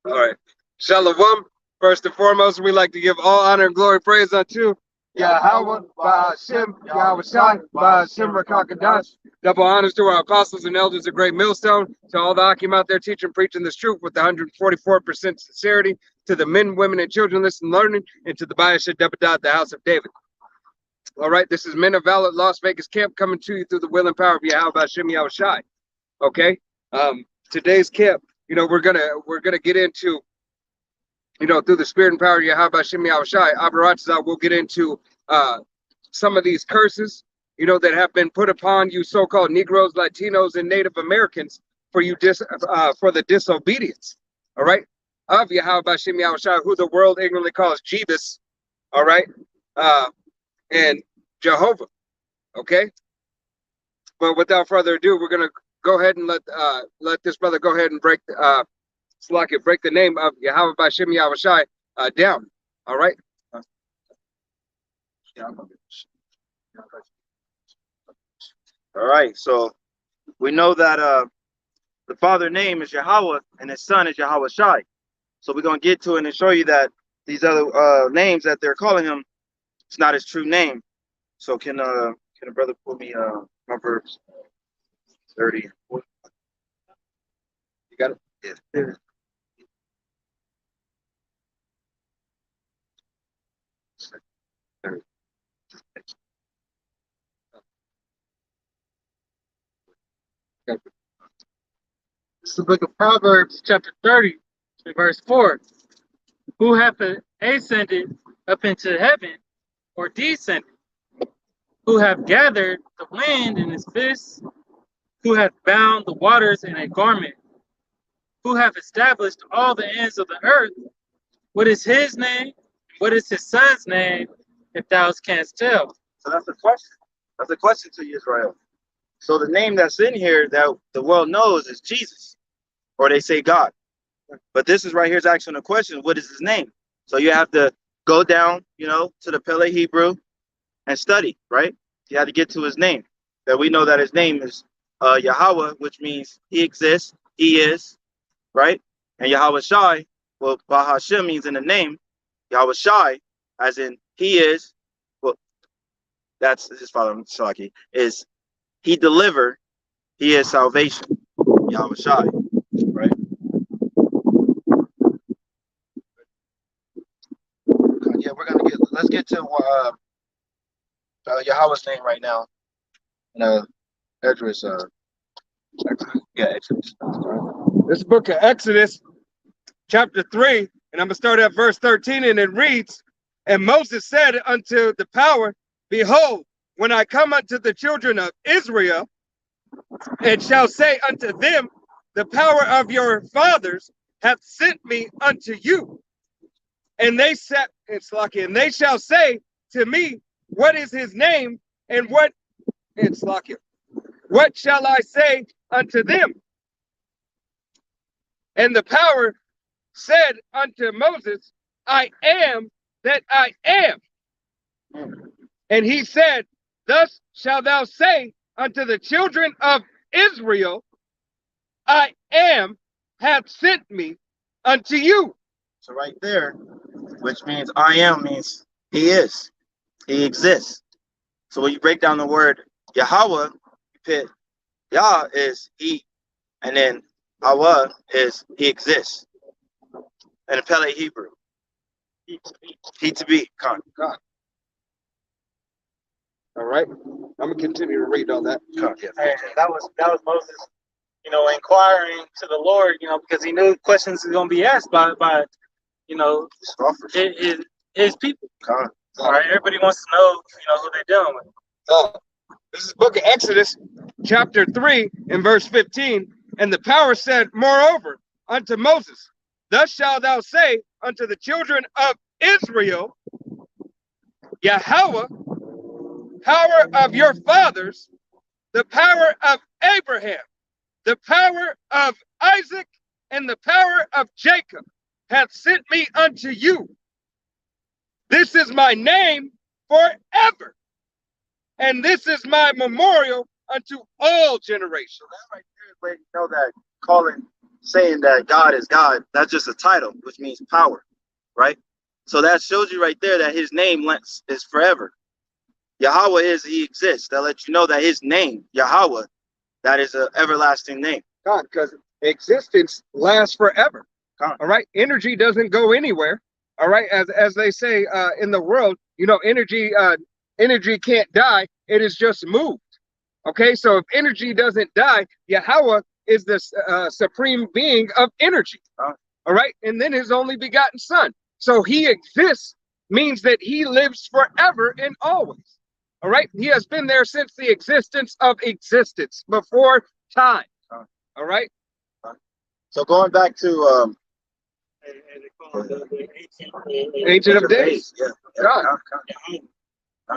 All right. Shalom. First and foremost, we like to give all honor and glory praise unto Yahweh, Ba'ashem, Yahweh Shai, Ba'ashem Rakakadash. Double honors to our apostles and elders of Great Millstone, to all the Akim out there teaching, preaching this truth with 144% sincerity, to the men, women, and children listening, learning, and to the Bayasha Debadat, the house of David. All right, this is Men of Valor Las Vegas camp coming to you through the will and power of Yahweh Ba'ashem, Yahweh Shai. Okay, today's camp, we're gonna get into, through the spirit and power of Yahweh Ba'ashem, Yahweh Shai, Abaratza, we'll get into some of these curses, that have been put upon you so-called Negroes, Latinos, and Native Americans for the disobedience, all right, of Yahweh Ba'ashem, Yahweh Shai, who the world ignorantly calls Jebus, all right, and Jehovah, okay? But without further ado, we're gonna go ahead and let this brother go ahead and break the name of Yahweh Ba'ashem, Yahweh Shai down. All right. All right. So we know that the Father name is Yahweh and his Son is Yahweh Shai. So we're gonna get to it and show you that these other names that they're calling him, it's not his true name. So can a brother pull me Proverbs 30? You got it? Yeah. This is the book of Proverbs, chapter 30, verse 4. Who hath ascended up into heaven, or descended? Who hath gathered the wind in his fist? Who hath bound the waters in a garment? Who hath established all the ends of the earth? What is his name? What is his son's name, if thou canst tell? So that's the question. That's the question to you, Israel. So the name that's in here that the world knows is Jesus, or they say God. But this is right here is asking the question, what is his name? So you have to go down, to the Pele Hebrew and study, right? You have to get to his name. That we know that his name is Yahweh, which means he exists, he is, right? And Yahweh Shai, well, Bahashem means in the name. Yahweh Shai, as in he is, well, that's his father, Shalaki, is he deliver, he is salvation. Yahweh Shai, right? Yeah, let's get to Yahweh's name right now. Exodus, Exodus. This book of Exodus, chapter 3, and I'm going to start at verse 13, and it reads, And Moses said unto the power, Behold, when I come unto the children of Israel, and shall say unto them, The power of your fathers hath sent me unto you. And they shall say to me, What is his name? And what shall I say unto them? And the power said unto Moses, I am that I am. And he said, Thus shalt thou say unto the children of Israel, I am hath sent me unto you. So right there, which means I am means he is, he exists. So when you break down the word Yahweh, you put Yah is he, and then Hawa is he exists. And the Pele Hebrew. He to be, God. All right. I'm going to continue to read on that. Yeah. And that was Moses, inquiring to the Lord, because he knew questions were going to be asked by his people. God. All right, everybody wants to know, who they're dealing with. This is the book of Exodus, chapter 3, and verse 15. And the power said, Moreover, unto Moses, thus shalt thou say unto the children of Israel, Yahweh, power of your fathers, the power of Abraham, the power of Isaac, and the power of Jacob hath sent me unto you. This is my name forever, and this is my memorial unto all generations. So that right there is letting you know that calling, saying that God is God, that's just a title, which means power, right? So that shows you right there that his name is forever. Yahweh is, he exists. That lets you know that his name, Yahweh, that is an everlasting name. God, because existence lasts forever. God. All right. Energy doesn't go anywhere. All right. As they say in the world, you know, energy can't die. It is just moved. Okay. So if energy doesn't die, Yahweh is the supreme being of energy. God. All right. And then his only begotten son. So he exists means that he lives forever and always. All right. He has been there since the existence of existence, before time. All right. So going back to Ancient of Days. Yeah. God.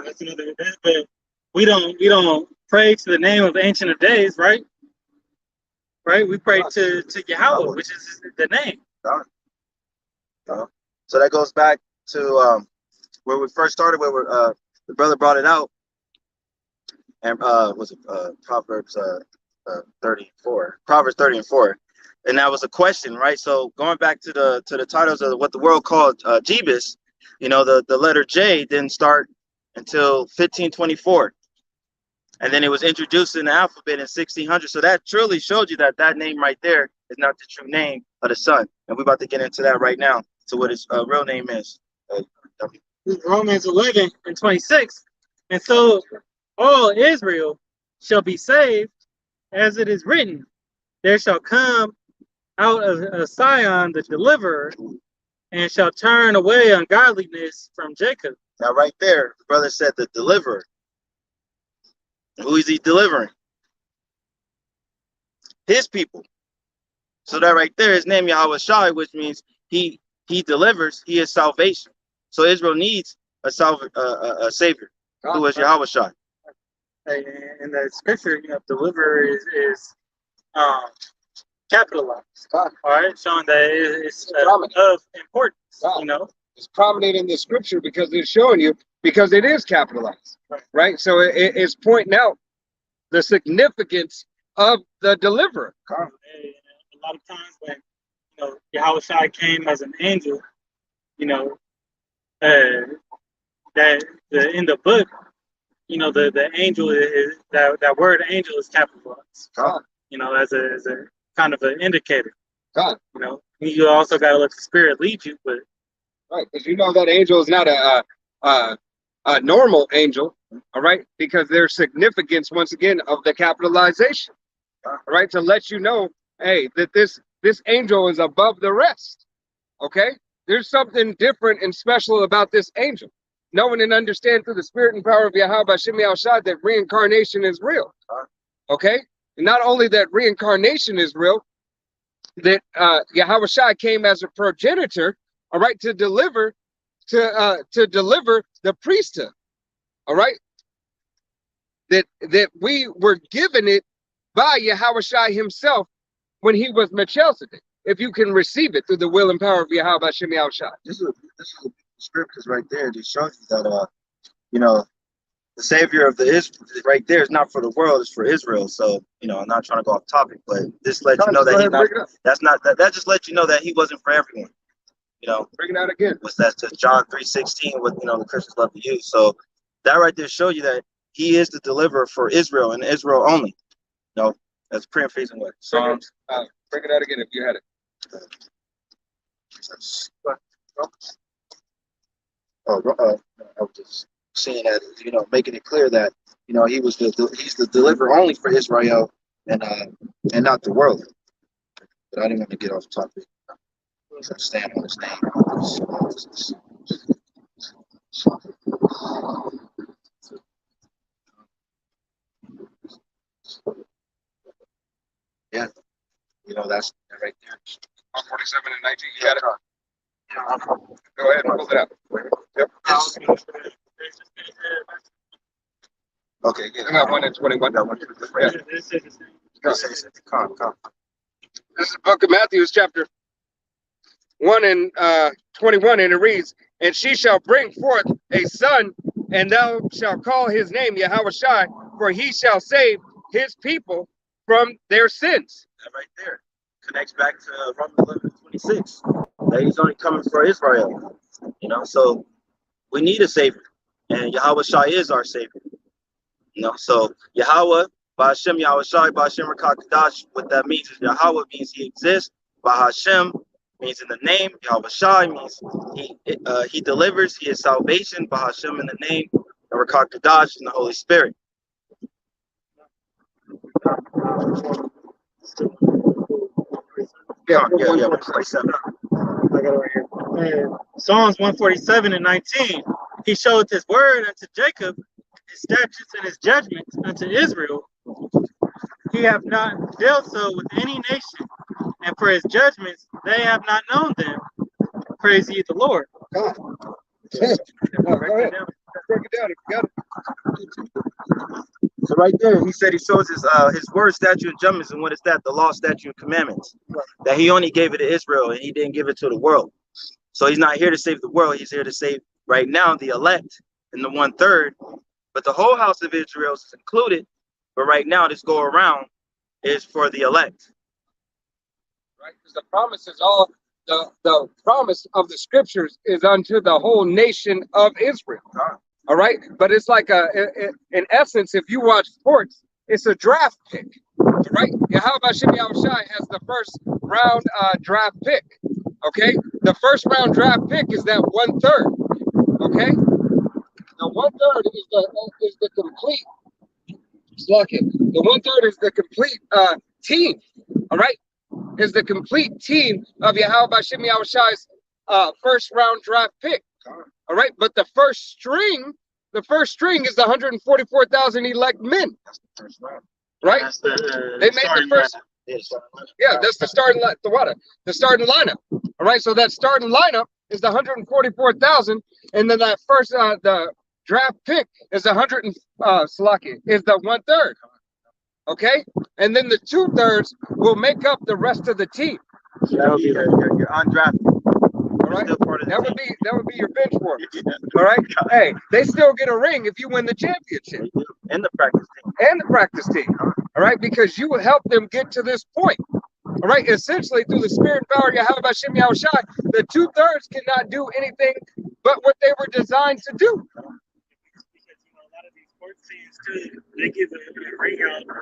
That's another. But we don't pray to the name of Ancient of Days, right? Right. We pray to Yahweh, which is the name. So that goes back to where we first started, where the brother brought it out, and was it Proverbs 34, Proverbs 30 and 4, and that was a question, right? So going back to the titles of what the world called Jebus, you know, the letter J didn't start until 1524, and then it was introduced in the alphabet in 1600. So that truly showed you that that name right there is not the true name of the son, and we're about to get into that right now. So what his real name is. Romans 11 and 26. And so all Israel shall be saved, as it is written, there shall come out of Sion the deliverer, and shall turn away ungodliness from Jacob. Now right there, the brother said the deliverer. Who is he delivering? His people. So that right there, his name Yahweh Shai, which means he delivers, he is salvation. So Israel needs a savior, who is Yahweh Shai. In the scripture, you know, deliverer is capitalized. All right, showing that it's of importance. You know, it's prominent in the scripture because it's showing you, because it is capitalized, right? So it's pointing out the significance of the deliverer. A lot of times when, you know, Yahweh Shai came as an angel, you know, that in the book, you know, the angel is that word angel is capitalized. You know, as a kind of an indicator. You know, you also got to let the spirit lead you, but right, because you know that angel is not a normal angel, all right, because there's significance once again of the capitalization, all right, to let you know, hey, that this angel is above the rest. Okay, there's something different and special about this angel. Knowing and understand through the spirit and power of Yahweh Hashem Shad that reincarnation is real. Okay, and not only that reincarnation is real, that Yahweh Shai came as a progenitor, all right, to deliver the priesthood, all right, that we were given it by Yahweh Shai himself when he was Melchizedek. If you can receive it through the will and power of Yahweh Hashem Shai. This is scriptures right there to show you that you know, the savior of the Israel right there is not for the world, it's for Israel. So, you know, I'm not trying to go off topic, but this lets you know that he's not, that just lets you know that he wasn't for everyone. You know, bring it out again. That's to John 3:16, what, you know, the Christians love to use. So that right there shows you that he is the deliverer for Israel and Israel only. You know, that's paraphrasing what Psalms. Bring it out again if you had it. I was just saying that, you know, making it clear that, you know, he's the deliverer only for Israel and not the world. But I didn't want to get off topic. So stand on his name. Yeah, you know, that's right there. 147 and 19. You got it. Go ahead and pull it up. Yep. Okay, yeah. I got 1 and 21. Got 1, 2, 3. Yeah. This is come. This is the book of Matthew, chapter 1 and 21, and it reads, "And she shall bring forth a son, and thou shalt call his name Yahushua, for he shall save his people from their sins." That right there connects back to Romans 11:26. That he's only coming for Israel. You know, so we need a savior, and Yahushua is our savior. You know, so Yahweh, Ba'ashem Yahushua, Ba'ashem Rakakadash, what that means is Yahweh means he exists. Ba'ashem means in the name. Yahushua means he delivers, he is salvation. Ba'ashem in the name, and Rakakadash in the Holy Spirit. Yeah, 147. I got it right here. Psalms 147 and 19. He showed his word unto Jacob, his statutes and his judgments unto Israel. He hath not dealt so with any nation, and for his judgments they have not known them. Praise ye the Lord. God. Go ahead. Break it down if you got it. So right there, he said he shows his word, statute, and judgments, and what is that? The law, statute, and commandments. That he only gave it to Israel, and he didn't give it to the world. So he's not here to save the world. He's here to save right now the elect and the 1/3. But the whole house of Israel is included. But right now, this go around is for the elect. Right, because the promise is all the promise of the scriptures is unto the whole nation of Israel. All right, but it's like in essence, if you watch sports, it's a draft pick. Right, Yahweh Shem Yahushai has the first round draft pick. Okay, the first round draft pick is that 1/3. Okay, the 1/3 is the complete. The 1/3 is the complete team. All right, is the complete team of Yahweh Shem Yahushai's first round draft pick. All right, but the first string is the 144,000 elect men. That's the first round. Right? That's the, They made the first. Yeah, that's the starting lineup. All right, so that starting lineup is the 144,000, and then that first the draft pick is the 100 is the 1/3. Okay, and then the 2/3 will make up the rest of the team. You're undrafted. All right, that would be your bench warmers. All right, hey, they still get a ring if you win the championship And the practice team. and the practice team. All right, because you will help them get to this point. All right, essentially through the spirit and power of Yahweh Shem Yahushai, the 2/3 cannot do anything but what they were designed to do. because a lot of these sports teams too, they give a ring out to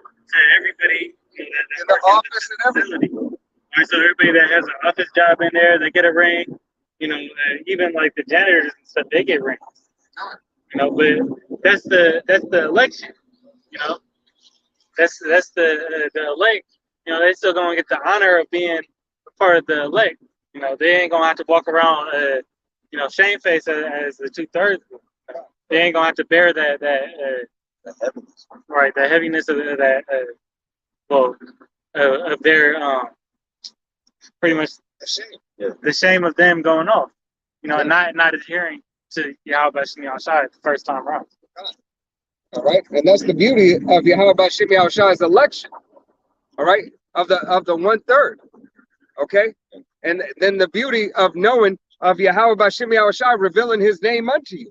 everybody In the office and everything. All right, so everybody that has an office job in there, they get a ring. You know, even like the janitors and stuff, they get rings. You know, but that's the election. You know, that's the elect. You know, they still gonna get the honor of being a part of the elect. You know, they ain't gonna have to walk around, shamefaced as the 2/3. They ain't gonna have to bear that Heavens. right, the heaviness of that. Of their pretty much the shame of them going off. You know, and not adhering to Yahweh Shem Yahushai the first time around. All right, and that's the beauty of Yahweh Shem Yahushai's election. All right, of the 1/3. Okay, and then the beauty of knowing of Yahweh Shem Yahushai revealing His name unto you.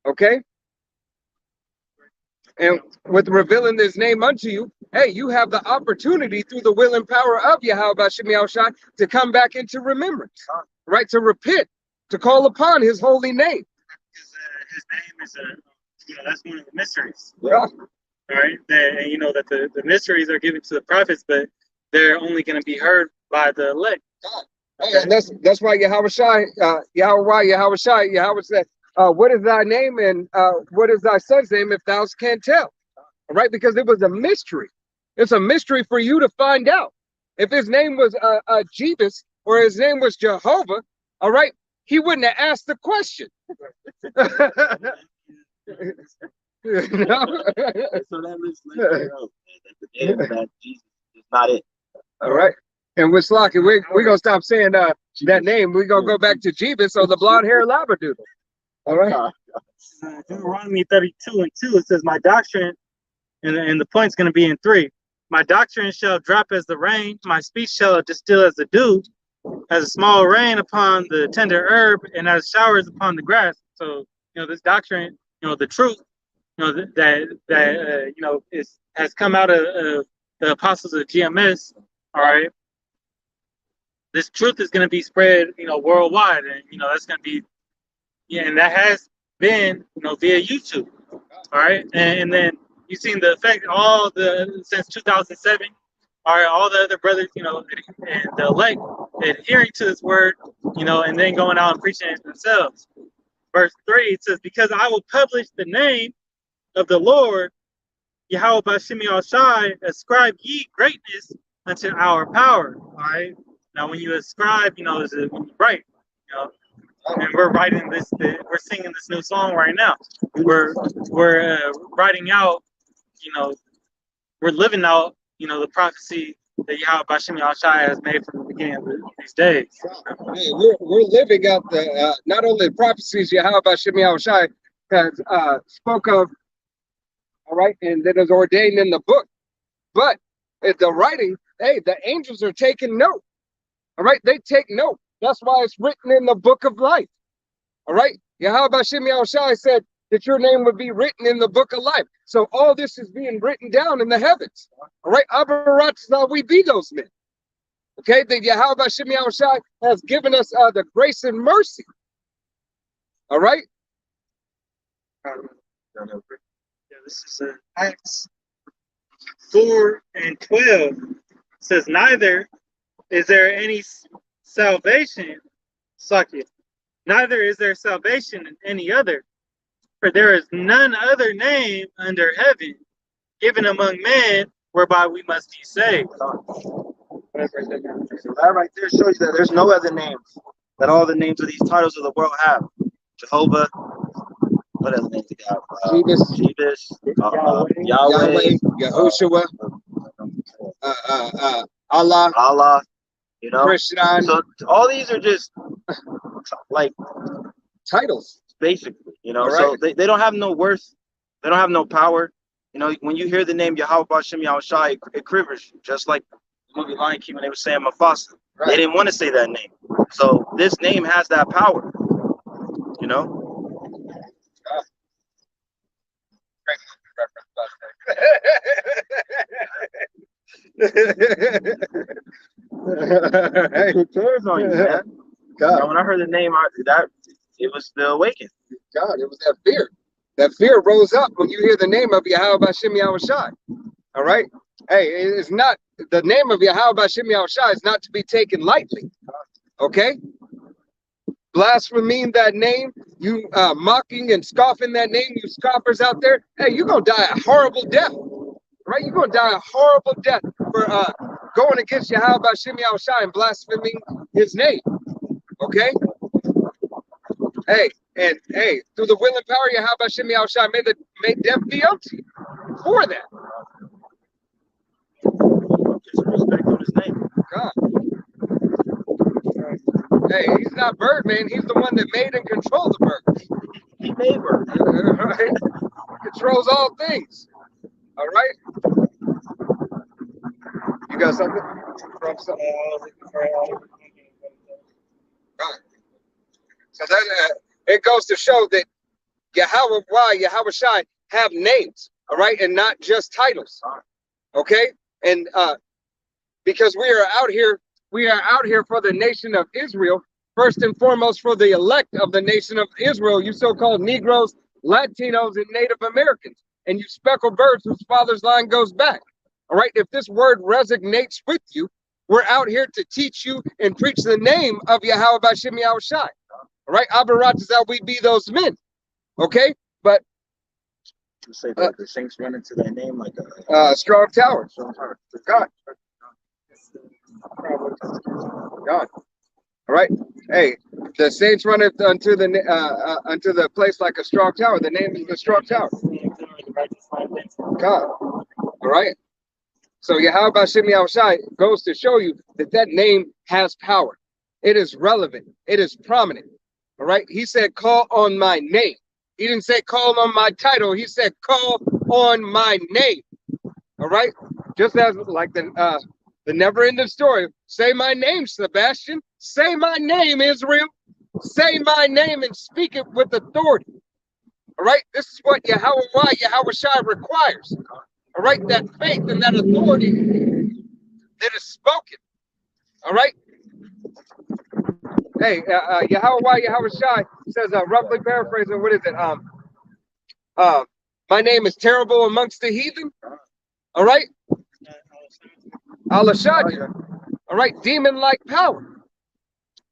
Okay, and with revealing His name unto you, hey, you have the opportunity through the will and power of Yahweh Shem Yahushai to come back into remembrance, right? To repent, to call upon His holy name. Because his name is that's one of the mysteries. Yeah. All right, and you know that the mysteries are given to the prophets, but they're only going to be heard by the elect. Hey, and that's why Yahweh said, what is thy name and what is thy son's name if thou can't tell? All right, because it was a mystery. It's a mystery for you to find out. If his name was Jebus or his name was Jehovah, all right, he wouldn't have asked the question. No? So that lets you know that Jesus is not it. All right. And with Slocky, we gonna stop saying that name. We gonna go back to Jeebus or the blonde hair labradoodle. All right. Deuteronomy 32:2, it says, my doctrine, and the point's going to be in 3. My doctrine shall drop as the rain, my speech shall distill as the dew, as a small rain upon the tender herb, and as showers upon the grass. So, this doctrine, the truth, that has come out of the apostles of GMS. All right. This truth is going to be spread, worldwide, and that's going to be, and that has been, via YouTube. All right, and then you've seen the effect since 2007. All right, all the other brothers, and the elect adhering to this word, and then going out and preaching it themselves. Verse 3, it says, because I will publish the name of the Lord, Yahweh Bashim Shai, ascribe ye greatness unto our power. All right. Now, when you ascribe, is when you write, and we're writing this. We're singing this new song right now. We're writing out, we're living out, the prophecy that Yahweh Bashim Shai has made from the beginning of these days. Hey, we're living out the not only the prophecies Yahweh Bashim Shai has spoke of. All right, and that is ordained in the book, but at the writing, hey, the angels are taking note. All right, they take note. That's why it's written in the book of life. All right, Yahweh Bashim Shai said that your name would be written in the book of life. So all this is being written down in the heavens. All right, Abaratza, we be those men. Okay, that Yahweh Bashim Shai has given us the grace and mercy. All right. This is Acts 4:12. It says, neither is there any salvation, neither is there salvation in any other, for there is none other name under heaven given among men whereby we must be saved. So that right there shows you that there's no other names that all the names of these titles of the world have. Jehovah, what other names they got? Jeebus, Yahweh, Yahushua, Allah, Christian. So all these are just like titles, basically, right. So they don't have no worth, they don't have no power. When you hear the name Yahweh Bashim Shai, it quivers, just like the movie Lion King when they were saying Mufasa. Right. They didn't want to say that name. So this name has that power, Who cares on you, man? God. When I heard the name, it was the awakening. God, it was that fear. That fear rose up when you hear the name of Yahweh Bashim Shai. All right? Hey, it's not, the name of Yahweh Bashim Shai is not to be taken lightly. Okay? Blaspheming that name, you mocking and scoffing that name, you scoffers out there, hey, you're going to die a horrible death. Right? You're going to die a horrible death for going against Yahweh Bashim Shai and blaspheming his name. Okay? Hey, through the will and power of Yahweh Bashim Shai, may death be unto you for that. Just respect on his name. God. Hey, he's not Birdman. He's the one that made and controls the birds. He made birds. Right? Controls all things. All right? You got something? So that it goes to show that Yahweh Shai have names, all right, and not just titles. Okay? And because we are out here for the nation of Israel, first and foremost for the elect of the nation of Israel, you so-called Negroes, Latinos, and Native Americans, and you speckled birds whose father's line goes back. All right, if this word resonates with you, we're out here to teach you and preach the name of Yahweh Bashim Shai. All right, Abaratazal, we be those men. Okay, but you say that the saints run into that name like a strong tower. God. God. All right. Hey, the saints run it unto the place like a strong tower. The name is the strong tower. God. All right. So Yahweh Bashem Yahushai goes to show you that that name has power. It is relevant. It is prominent. All right. He said, call on my name. He didn't say call on my title. He said, call on my name. All right. Just as like the never-ending story. Say my name, Sebastian. Say my name, Israel. Say my name and speak it with authority. All right. This is what Yahweh Shai requires. All right. That faith and that authority that is spoken. All right. Hey, Yahweh Shai says, roughly paraphrasing, what is it? My name is terrible amongst the heathen. All right. Al-Ashad. All right. Demon-like power.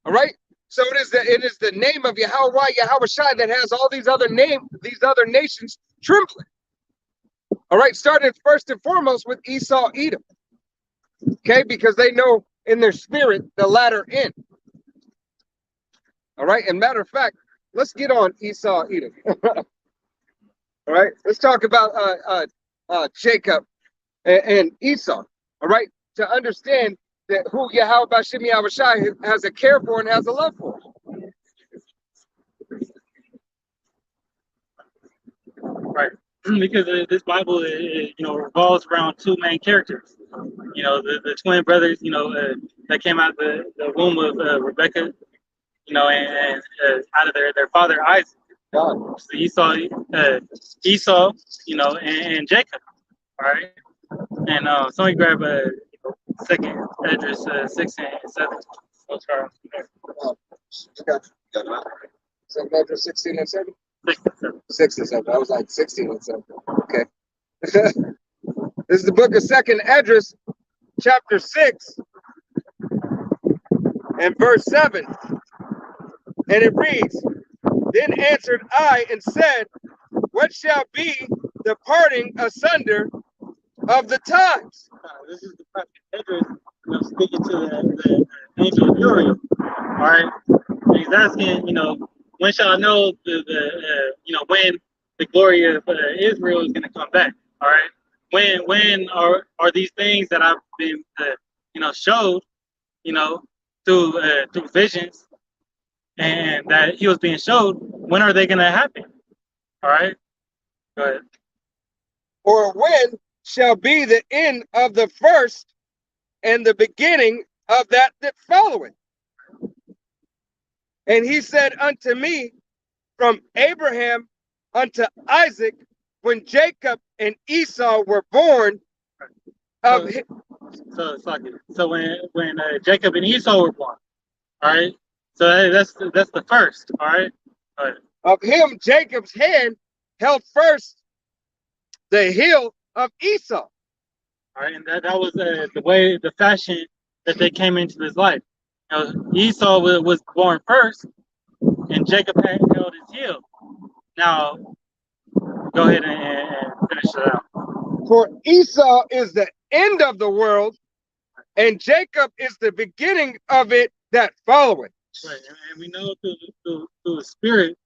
All right. So it is the name of Yahweh Shai that has all these other nations trembling. All right. Starting first and foremost with Esau, Edom. Okay, because they know in their spirit the latter end. All right. And matter of fact, let's get on Esau, Edom. All right. Let's talk about Jacob and Esau. All right. To understand that who Yahweh Bashem Yahushai has a care for and has a love for. Right. Because this Bible, revolves around two main characters. The twin brothers, that came out the womb of Rebecca, and out of their father Isaac. God. So Esau, and Jacob. All right. And somebody grab second Esdras 6 and 7. I'll try. Second Esdras 16 and 7? 6 and 7. 6 and 7. I was like 16 and 7. Okay. This is the book of Second Esdras, chapter 6, and verse 7. And it reads, Then answered I and said, What shall be the parting asunder of the times? This is the prophet Esdras, speaking to the angel of Uriel. All right. And he's asking, when shall I know when the glory of Israel is going to come back? All right. When are these things that I've been, showed, through visions, and that he was being showed, when are they going to happen? All right. Go ahead. Or when shall be the end of the first and the beginning of that followeth? And he said unto me, From Abraham unto Isaac, when Jacob and Esau were born, of him. So when Jacob and Esau were born, all right. So that's the first, all right. Of him Jacob's hand held first the heel of Esau. All right, and that was the fashion that they came into his life. Esau was born first, and Jacob had held his heel. Now, go ahead and finish it out. For Esau is the end of the world, and Jacob is the beginning of it that followeth. Right, and we know through the Spirit,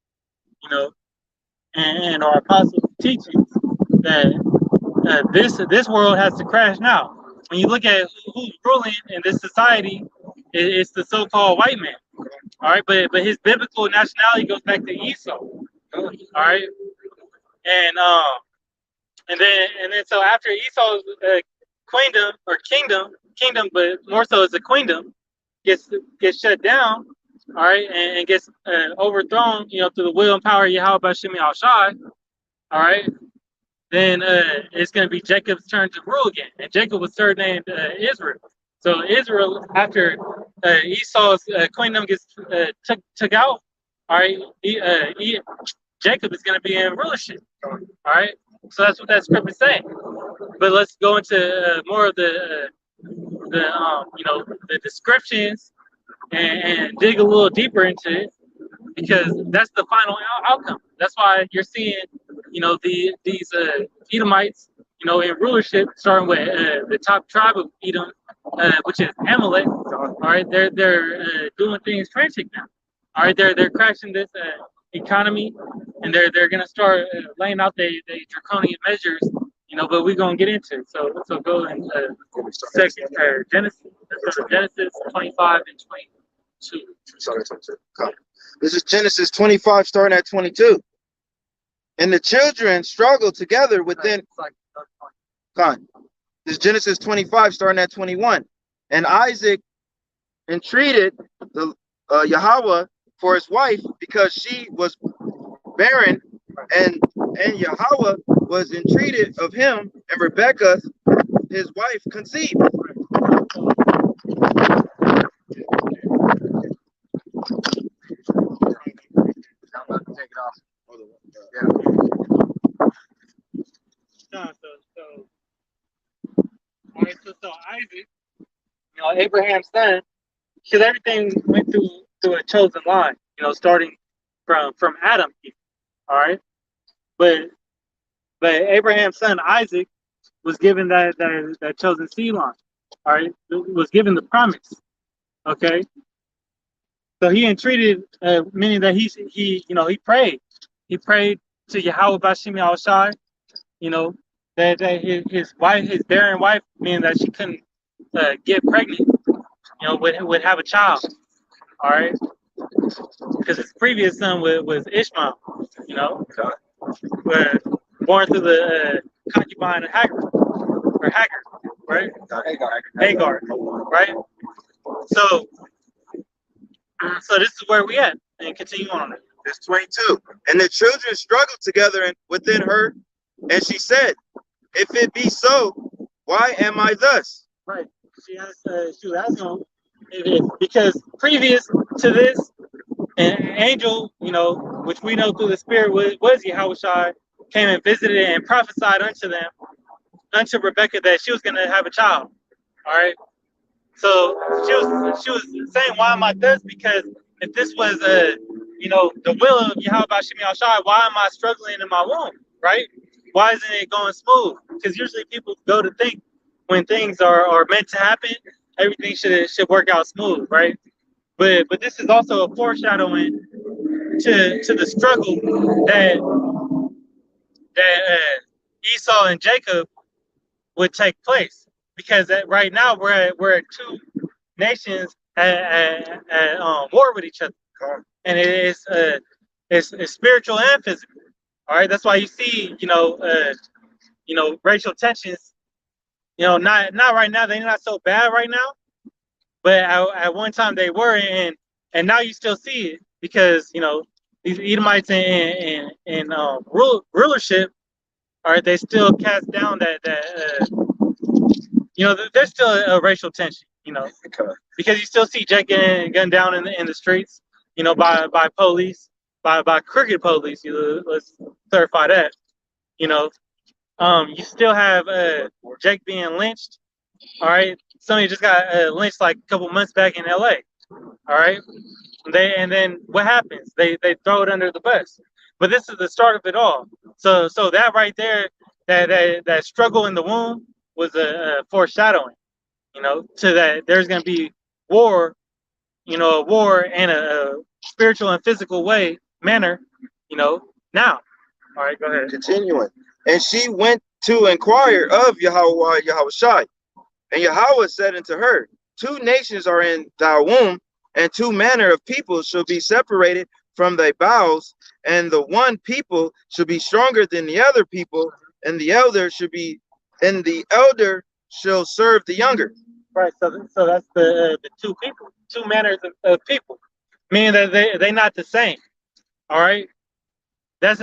and our apostles' teachings that this world has to crash now. When you look at who's ruling in this society, it's the so-called white man. All right, but his biblical nationality goes back to Esau. All right, and then so after Esau's kingdom, but more so as a queendom, gets shut down. All right, and gets overthrown, through the will and power of Yahweh Bashem Yahushai. All right, then it's going to be Jacob's turn to rule again, and Jacob was surnamed Israel. So Israel, after Esau's queendom gets took out, all right, Jacob is going to be in rulership. All right, so that's what that script is saying. But let's go into more of the descriptions and dig a little deeper into it, because that's the final outcome. That's why you're seeing, these Edomites, in rulership, starting with the top tribe of Edom, which is Amalek. All right, they're doing things frantic now. All right, they're crashing this economy, and they're gonna start laying out the draconian measures, but we're gonna get into it. So go in second Genesis. Let's go to Genesis 25 and 22. Sorry, 22. Come. This is Genesis 25, starting at 22. And the children struggled together within. Come. This is Genesis 25, starting at 21. And Isaac entreated the Yahweh for his wife because she was barren, and Yahweh was entreated of him, and Rebekah, his wife, conceived. I'm about to take it off. Yeah. No, all right, so Isaac, Abraham's son, because everything went through a chosen line, starting from Adam, all right, but Abraham's son Isaac was given that chosen seed line, all right, was given the promise, okay. So he entreated, meaning that he prayed to Yahweh Bashim Al-Shai, that his wife, his barren wife, meaning that she couldn't get pregnant, would have a child, all right, because his previous son was Ishmael, born through the concubine of Hagar, right? Hagar, right? So this is where we at, and continue on. Verse 22. And the children struggled together within her, and she said, "If it be so, why am I thus?" Right. She was asking him because previous to this, an angel, which we know through the spirit was Yahushua, came and visited and prophesied unto Rebekah, that she was going to have a child. All right. So she was saying, "Why am I this?" Because if this was the will of Yahweh Bashim Yahshai, why am I struggling in my womb? Right? Why isn't it going smooth? Because usually people go to think when things are meant to happen, everything should work out smooth, right? But this is also a foreshadowing to the struggle that Esau and Jacob would take place, because right now we're at two nations at war with each other, and it's spiritual and physical. All right, that's why you see racial tensions. Not right now. They're not so bad right now, but at one time they were, and now you still see it, because these Edomites and rulership. All right, they still cast down that there's still a racial tension, because you still see Jack getting gunned down in the streets, by police, by crooked police. Let's clarify that. You still have Jake being lynched. All right, somebody just got lynched like a couple months back in LA. All right, and then what happens? They throw it under the bus. But this is the start of it all. So that right there, that struggle in the womb was a foreshadowing, to that there's going to be war, a war in a spiritual and physical manner, now. All right, go ahead. Continuing. And she went to inquire of Yahweh Yahushai. And Yahweh said unto her, 2 nations are in thy womb, and 2 manner of people shall be separated from thy bowels, and the one people shall be stronger than the other people, and the elder shall serve the younger. Right. So that's the 2 people, 2 manners of people, meaning that they not the same. All right. That's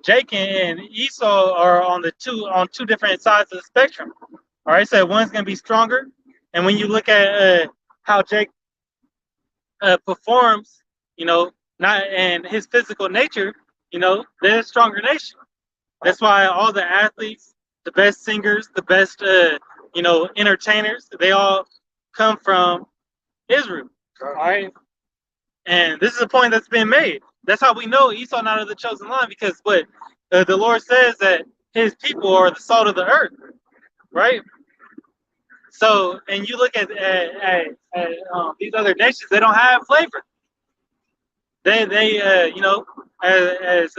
Jake and Esau are on 2 different sides of the spectrum. All right. So one's gonna be stronger, and when you look at how Jake performs, not and his physical nature, they're a stronger nation. That's why all the athletes, the best singers, the best entertainers, they all come from Israel. All right. And this is a point that's been made. That's how we know Esau not of the chosen line, because what the Lord says that his people are the salt of the earth, right? So, and you look at these other nations, they don't have flavor. They as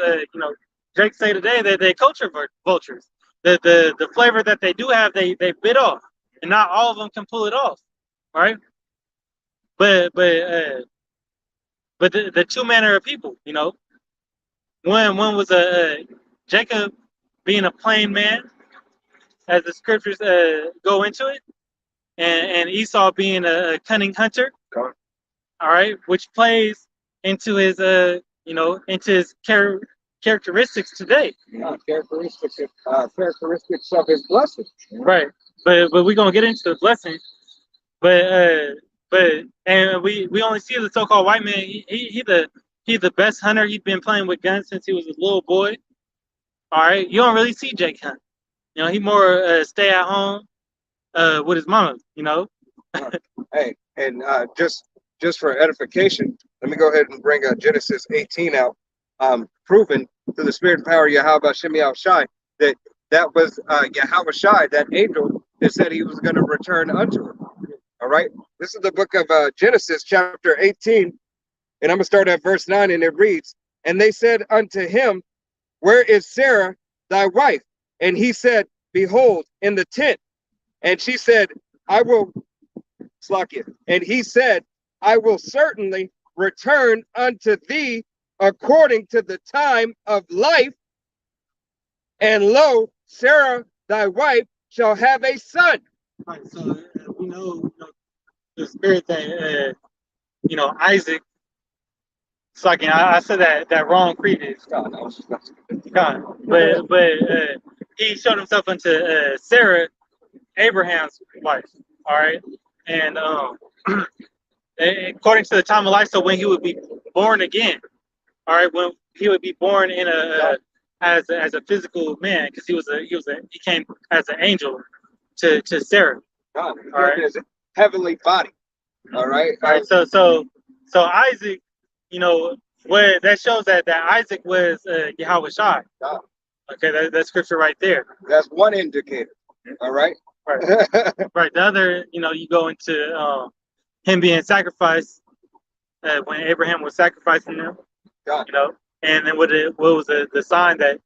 Drake say today, they culture vultures. the flavor that they do have, they bit off, and not all of them can pull it off, right? But the two manner of people, you know, one was Jacob being a plain man, as the scriptures go into it, and Esau being a cunning hunter. All right, which plays into his you know, into his characteristics today. Characteristics of his blessing. Right, but we're gonna get into the blessing. But and we only see the so-called white man. He's the best hunter. He's been playing with guns since he was a little boy. All right, you don't really see Jake hunt. You know, he more stay at home with his mama. You know. Hey, and just for edification, let me go ahead and bring Genesis 18 out, proving through the spirit and power of Yahweh Shem Shai that was Yahweh Shai, that angel that said he was going to return unto him. All right, this is the book of Genesis, chapter 18, and I'm going to start at verse 9, and it reads, "And they said unto him, Where is Sarah thy wife? And he said, Behold, in the tent. And she said, I will slack it. And he said, I will certainly return unto thee according to the time of life. And lo, Sarah thy wife shall have a son." Right, so we know, the spirit that you know, Isaac. It's like, I said that wrong previous. God, I was just not- God, but he showed himself unto Sarah, Abraham's wife. All right, and according to the time of life, so when he would be born again. All right, when he would be born in as a physical man, because he came as an angel to Sarah. God, All right. his heavenly body. All right. All right, so Isaac, you know, where that shows that Isaac was Yahweh Shai. God. Okay, that's scripture right there. That's one indicator. All right. Right. Right. The other, you know, you go into him being sacrificed when Abraham was sacrificing him. God. You know, and then what was the sign that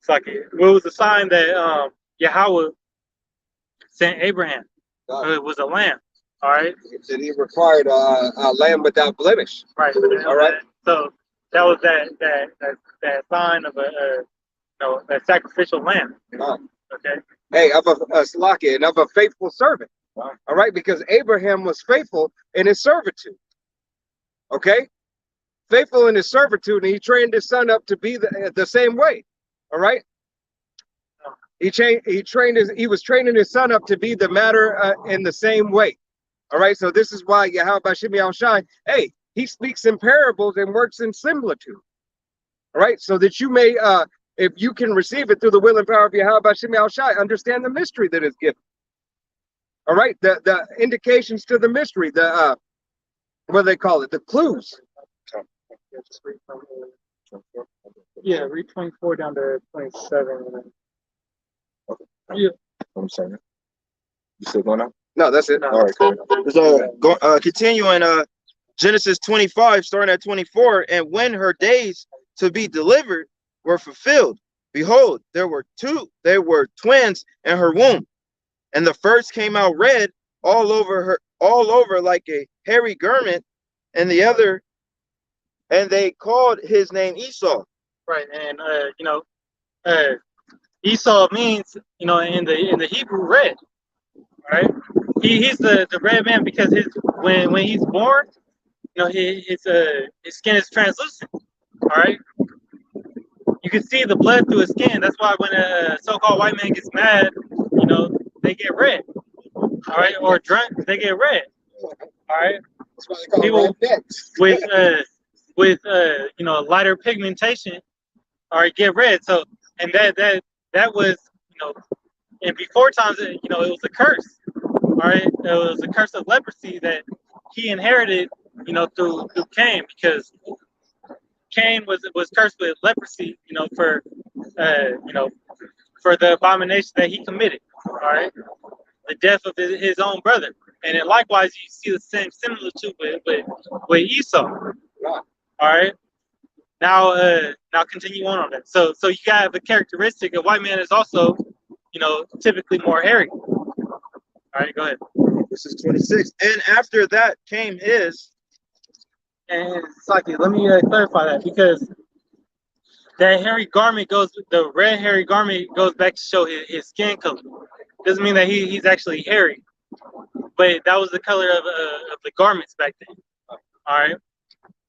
it's like? What was the sign that Yahweh sent Abraham? It was a lamb. All right. That he required a lamb without blemish. Right. All right. So that was that sign of a sacrificial lamb. God. Okay. Hey, of a Slakia, and of a faithful servant. All right, because Abraham was faithful in his servitude. Okay, faithful in his servitude, and he trained his son up to be the same way. All right. He was training his son up to be the matter in the same way. All right, so this is why Yahweh Shem Shai, hey, he speaks in parables and works in similitude. All right, so that you may, if you can receive it through the will and power of Yahweh Shem Shai, understand the mystery that is given. All right, the indications to the mystery, the what do they call it? The clues. Yeah, read 24 down to 27. Yeah. I'm sorry. You still going on? No, that's it. All right, cool. Let's continuing Genesis 25, starting at 24. And when her days to be delivered were fulfilled, behold, there were twins in her womb. And the first came out red all over like a hairy garment, and the other, and they called his name Esau. Right, and you know, Esau means, you know, in the Hebrew, red. Right, he's the red man because when he's born, you know, his skin is translucent. All right, you can see the blood through his skin. That's why when a so-called white man gets mad, you know, they get red. All right, or drunk, they get red. All right, people with you know, lighter pigmentation, all right, get red. So, and that was, you know, and before times, you know, it was a curse. All right, it was a curse of leprosy that he inherited, you know, through Cain, because Cain was cursed with leprosy, you know, for the abomination that he committed. All right, the death of his own brother, and then likewise you see the same similitude with Esau. All right. Now continue on that. So you got the characteristic. A white man is also typically more hairy. All right, go ahead. This is 26. And after that came his. And Saki, let me clarify that, because that hairy garment the red hairy garment goes back to show his skin color. Doesn't mean that he's actually hairy, but that was the color of the garments back then. All right.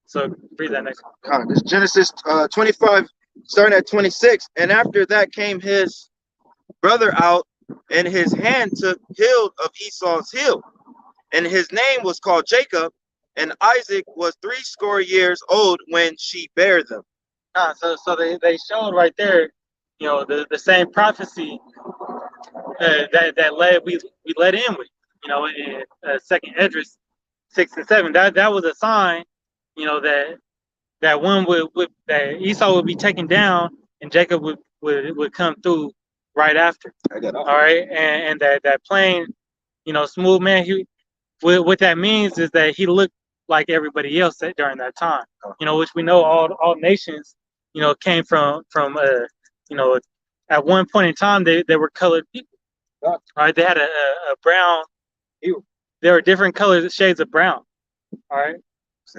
So read that next one. This Genesis 25, starting at 26. And after that came his brother out, and his hand took hold of Esau's heel, and his name was called Jacob, and Isaac was 80 years old when she bare them. So they showed right there, the same prophecy that we led in with, in Second Esdras 6 and 7. That was a sign, that one that Esau would be taken down, and Jacob would come through right after. All right, and that plain, smooth man. What that means is that he looked like everybody else during that time. Which we know all nations, came from at one point in time they were colored people. All right, they had a brown. There were different colors, shades of brown. All right.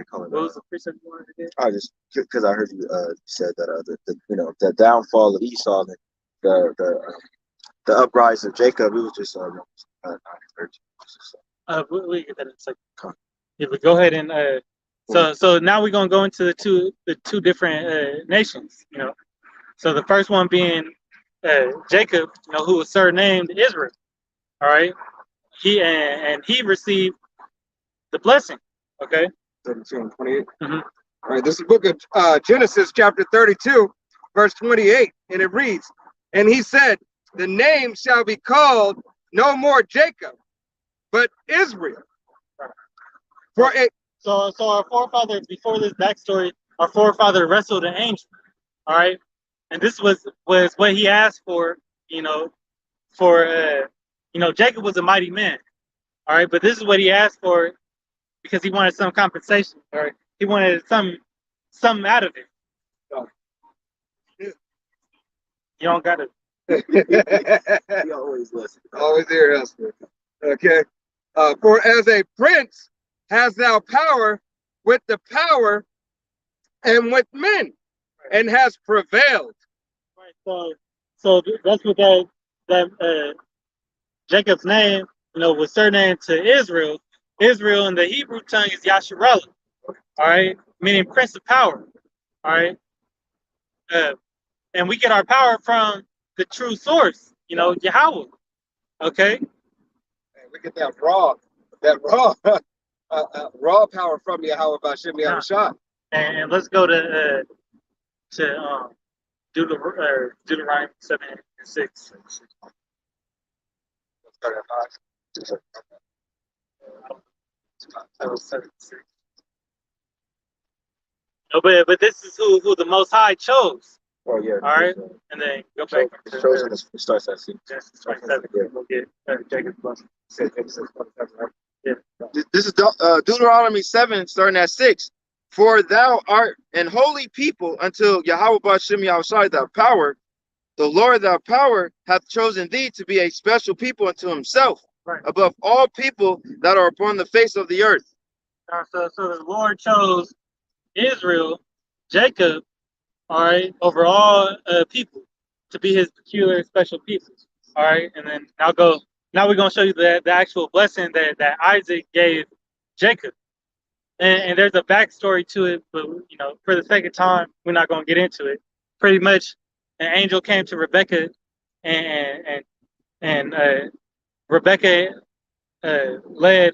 What was the precept you wanted to get? I just because I heard you said that the downfall of Esau and the uprise of Jacob. It was just we get that in a second. Yeah, but go ahead and so now we're gonna go into the two different nations. So the first one being Jacob, who was surnamed Israel. All right. He received the blessing. Okay. 32 and 28. Mm-hmm. All right, this is the book of Genesis, chapter 32, verse 28, and it reads, "And he said, the name shall be called no more Jacob, but Israel. For it." So our forefather, before this backstory, our forefather wrestled an angel. All right, and this was what he asked for. Jacob was a mighty man. All right, but this is what he asked for, because he wanted some compensation, or he wanted something out of it. Oh. You don't gotta. he always listen. Always here, hustler. Okay. For as a prince has thou power with the power and with men, and has prevailed. Right. So that's what that Jacob's name, was surnamed to Israel. Israel in the Hebrew tongue is Yasharallah, all right, meaning prince of power, all right. And we get our power from the true source, Yahweh, okay. And we get that raw raw power from Yahweh Bashem Yahushua. And let's go to Deuteronomy 7 and 6. No, but this is who the Most High chose. Oh yeah. All right, and then go back. It starts at Genesis 27. We'll get Jacob's blessing. Yeah. This is Deuteronomy 7, starting at 6. For thou art an holy people until Yahweh Bashem Yahushua thy power. The Lord thy power hath chosen thee to be a special people unto himself, right, above all people that are upon the face of the earth. So the Lord chose Israel, Jacob, all right, over all people, to be his peculiar special people. All right, and then now we're gonna show you the actual blessing that Isaac gave Jacob. And there's a backstory to it, but for the sake of time, we're not gonna get into it. Pretty much, an angel came to Rebecca, and Rebecca led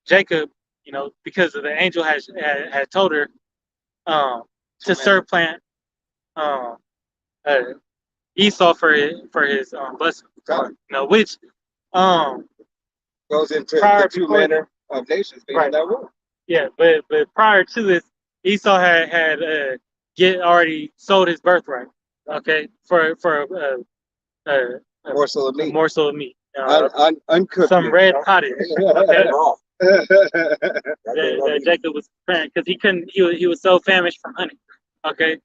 Jacob, because the angel had told her to supplant Esau for his blessing. Which goes into the two manner of nations being in that world. Yeah, but prior to this, Esau had already sold his birthright. Okay, for a morsel of meat. Morsel of meat. Uncooked. Some red pottage. Okay. that Jacob was praying because he couldn't. He was so famished from honey. Okay,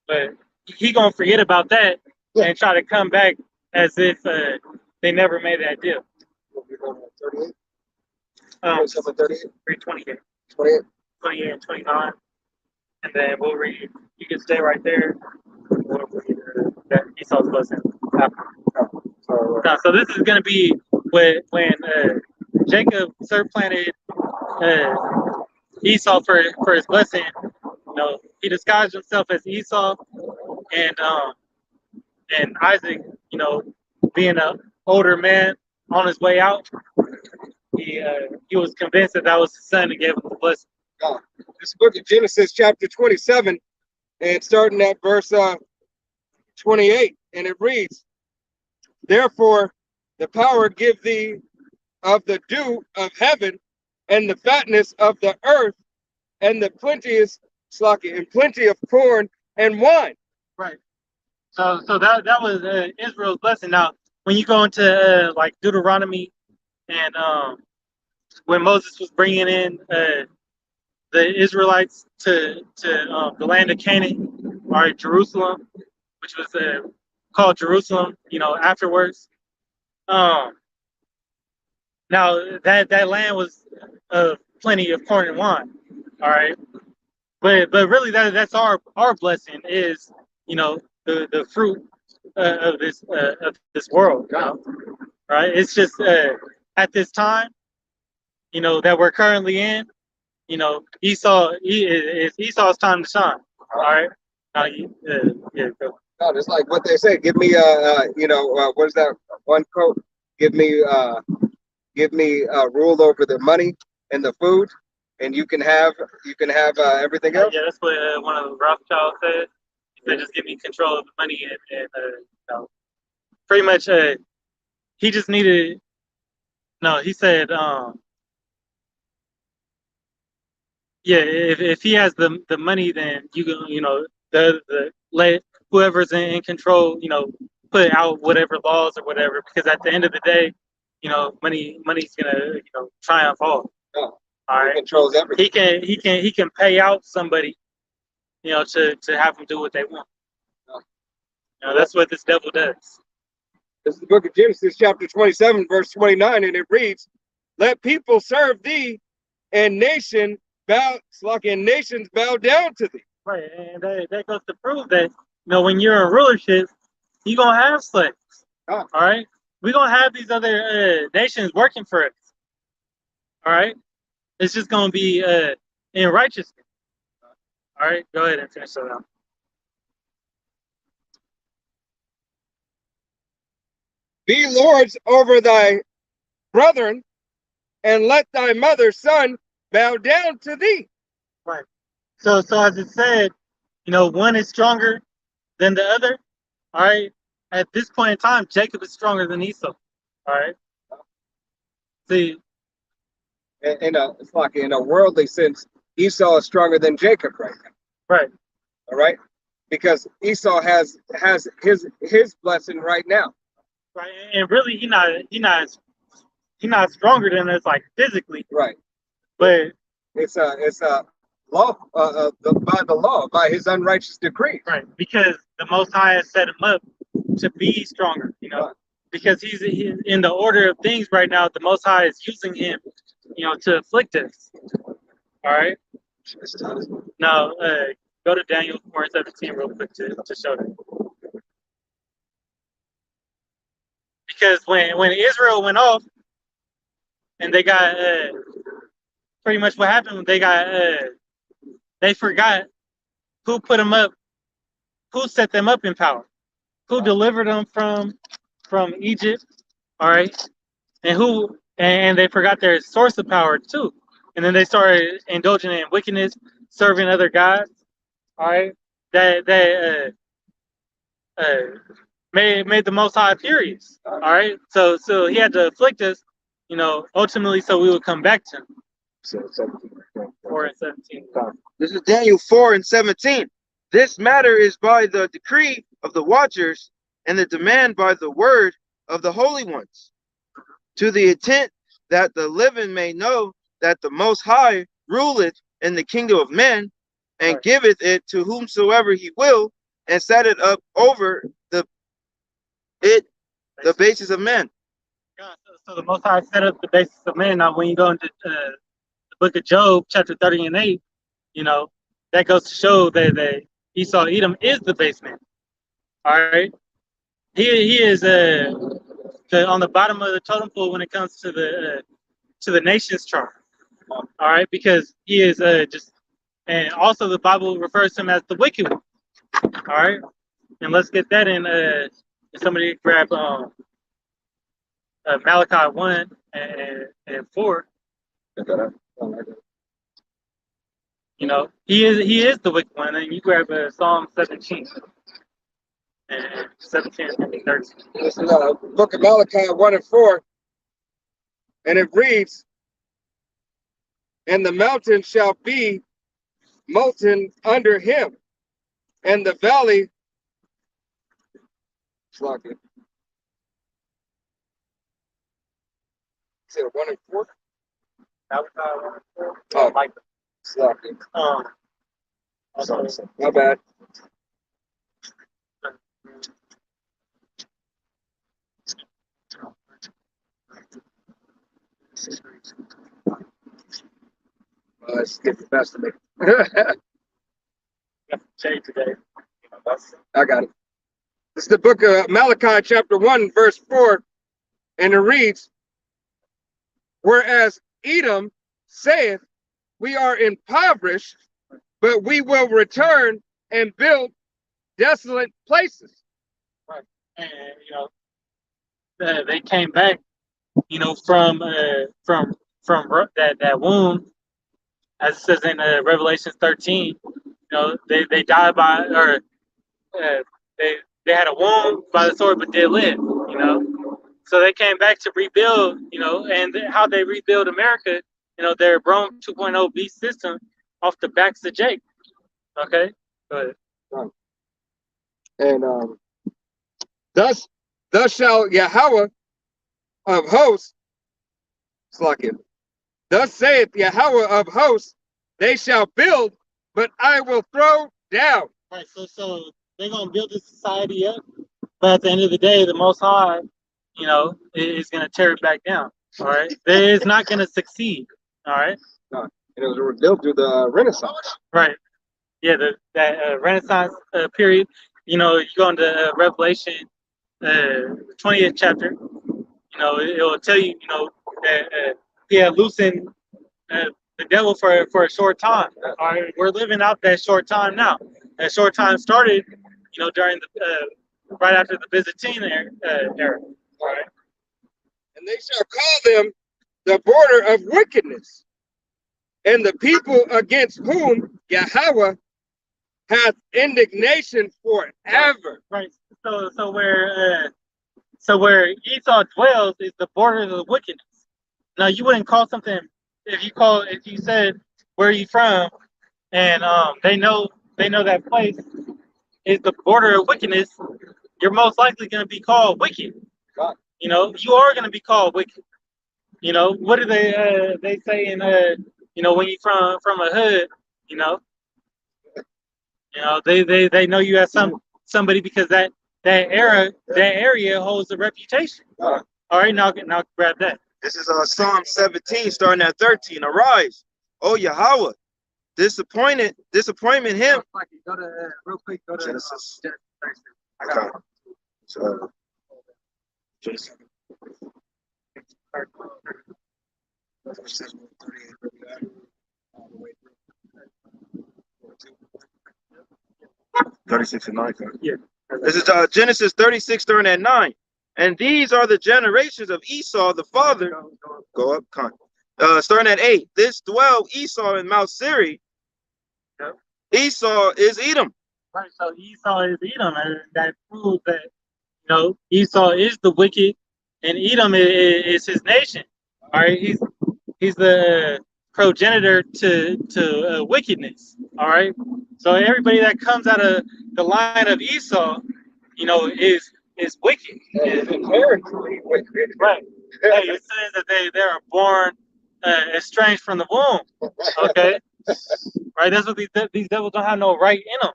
but he gonna forget about that and try to come back as if they never made that deal. We'll be going at 38. 37, 38. read 28, 28. 28 and 29, and then we'll read. You can stay right there. We'll read that Esau's blessing after. So this is going to be when Jacob supplanted Esau for his blessing. You know, he disguised himself as Esau, and Isaac, you know, being an older man on his way out, he was convinced that was his son and gave him the blessing. This book of Genesis, chapter 27, and starting at verse 28, and it reads, "Therefore, the power give thee of the dew of heaven, and the fatness of the earth, and the plenteous and plenty of corn and wine." Right. So that was Israel's blessing. Now, when you go into like Deuteronomy, and when Moses was bringing in the Israelites to the land of Canaan, or Jerusalem, which was called Jerusalem, you know, afterwards. Now that land was plenty of corn and wine. All right, but really that's our blessing is, you know, the fruit of this world. You know? Right? It's just at this time, you know, that we're currently in. You know, it's Esau's time to shine. All right. Now, yeah, go. God, it's like what they say. Give me, what is that one quote? Give me rule over the money and the food, and you can have everything else. Yeah, that's what one of the Rothschilds said. He said, "Just give me control of the money and you know, pretty much." He just needed. No, he said, yeah, if he has the money, then you know, let whoever's in control, you know, put out whatever laws or whatever, because at the end of the day, you know, money's gonna, you know, triumph all. Oh, all right, controls everything. He can pay out somebody, you know, to have them do what they want. Oh. You know, that's what this devil does. This is the book of Genesis, chapter 27, verse 29, and it reads, "Let people serve thee, and nations bow down to thee." Right, and that goes to prove that, you know, when you're in rulership, you're gonna have slaves. Oh. All right, we're gonna have these other nations working for us. All right, it's just gonna be in righteousness. All right, go ahead and finish that out. "Be lords over thy brethren, and let thy mother's son bow down to thee." Right. So as it said, you know, one is stronger than the other. All right. At this point in time, Jacob is stronger than Esau. All right. See. It's like in a worldly sense, Esau is stronger than Jacob right now. Right. All right. Because Esau has his blessing right now. Right. And really, he's not stronger than us, like physically. Right. But it's a law by the law, by his unrighteous decree. Right. Because the Most High has set him up to be stronger. You know. Right. Because he's in the order of things right now. The Most High is using him, you know, to afflict us. All right. Now, go to Daniel 4:17 real quick to show that. Because when Israel went off, and they got pretty much what happened. They forgot who put them up, who set them up in power, who delivered them from Egypt. All right, and they forgot their source of power too. And then they started indulging in wickedness, serving other gods. All right, that made the Most High furious. All right, so he had to afflict us, you know, ultimately, so we would come back to him. 4:17. This is Daniel 4:17. "This matter is by the decree of the watchers, and the demand by the word of the holy ones, to the intent that the living may know that the Most High ruleth in the kingdom of men, and right, giveth it to whomsoever he will, and set it up over it The basis of men. Yeah, so the Most High set up the basis of man. Now, when you go into the book of Job, chapter 30 and 8, that goes to show that Esau Edom is the base man. All right, he is on the bottom of the totem pole when it comes to the nations chart. All right, because he is and also the Bible refers to him as the wicked one. All right, and let's get that in. Somebody grab Malachi 1 and 4. He is the wicked one, and you grab Psalm 17 and 17 and 13. This is book of Malachi 1 and 4. And it reads, and the mountain shall be molten under him, and the valley sluggish. Is it 1 and 4? Malachi 1 and 4. Oh, Like sluggish. Also, My bad. Let's get the best of me. change today. I got it. This is the book of Malachi, chapter 1, verse 4, and it reads, whereas Edom saith, we are impoverished, but we will return and build desolate places. Right. And they came back, from that womb, as it says in Revelation 13. They died by, or they had a wound by the sword, but did live. So they came back to rebuild. And how they rebuild America. Their Rome 2.0 beast system off the backs of Jake. Okay, go ahead. And thus shall Yahweh of hosts, thus saith Yahweh of hosts, they shall build, but I will throw down. Right, so they're gonna build this society up, but at the end of the day, the Most High, is gonna tear it back down. All right, it's not gonna succeed. All right. No, it was rebuilt through the Renaissance. Right. Yeah, that Renaissance period. You go into Revelation, 20th chapter. It will tell you, that he had loosened the devil for a short time. All right, we're living out that short time now. That short time started, during the right after the Byzantine era. All right. And they shall call them the border of wickedness, and the people against whom Yahweh hath indignation forever. Right. So where Esau dwells is the border of the wickedness. Now you wouldn't call something if you said where are you from, and they know that place is the border of wickedness. You're most likely going to be called wicked. God. You are going to be called wicked. What do they say in when you from a hood, they know you as somebody because that area holds a reputation. All right, now grab that. This is Psalm 17, starting at 13. Arise, O Yahweh, disappointment him. Go to real quick. Go to Genesis. I got it. So, Genesis. 36 and 9. Yeah. This is Genesis 36, starting at 9. And these are the generations of Esau, the father. Go up, starting at 8. This dwell Esau in Mount Seir. Yep. Esau is Edom. Right, so Esau is Edom, and that proves that Esau is the wicked, and Edom is his nation. All right, he's the progenitor to wickedness. All right, so everybody that comes out of the line of Esau, is wicked. Is inherently wicked. Right. Hey, it says that they are born estranged from the womb. Okay. Right. That's what these devils don't have no right in them.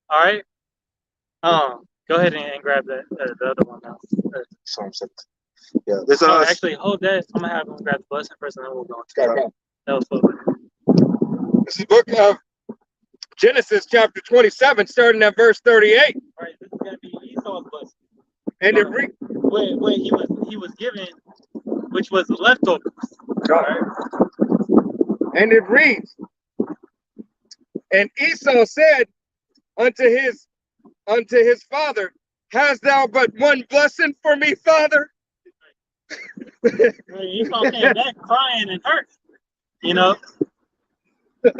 All right. Go ahead and grab that the other one now. Psalm 17. Yeah, this Actually, hold that. I'm gonna have him grab the blessing first, and then we'll go. That was so good. This is book of Genesis, chapter 27, starting at verse 38. All right, this is gonna be Esau's blessing. And it reads, When he was given, which was leftovers. Right? and it reads, and Esau said unto his father, hast thou but one blessing for me, father? Esau came back crying and hurt, you know,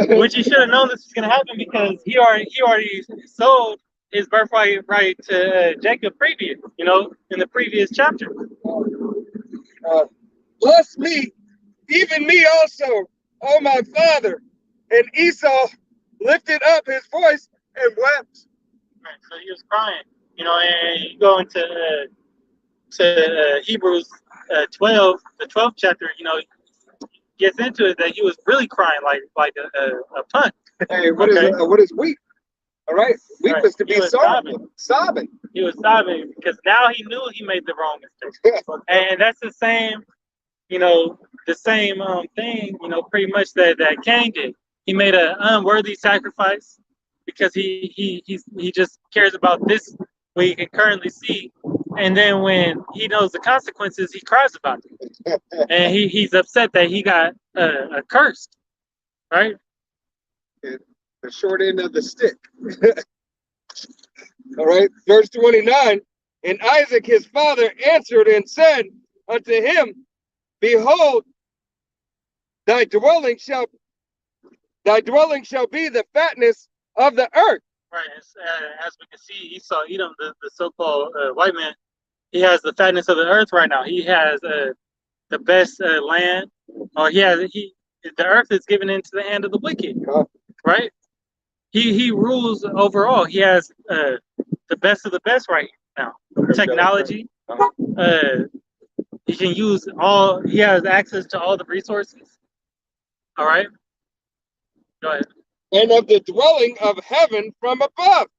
which he should have known this was going to happen because he already sold his birthright to Jacob previous, you know, in the previous chapter. Bless me, even me also, O my father. And Esau lifted up his voice and wept. Right, so he was crying, you know, and you go into Hebrews 12, the 12th chapter, you know, gets into it that he was really crying like a punk. Hey, what is weep? All right, weep Right. is to be sobbing. He was sobbing because now he knew he made the wrong mistake, and that's the same, you know, thing, you know, pretty much that Cain did. He made an unworthy sacrifice because he just cares about this what he can currently see, and then when he knows the consequences, he cries about it, and he's upset that he got cursed, right? The short end of the stick. All right, verse 29. And Isaac his father answered and said unto him, behold, thy dwelling shall be the fatness of the earth. Right, as we can see, Esau, Edom, the so-called white man, he has the fatness of the earth right now. He has the best land, or the earth is given into the hand of the wicked, right? He rules overall. He has the best of the best right now. Technology, he can use all. He has access to all the resources. All right, go ahead. And of the dwelling of heaven from above.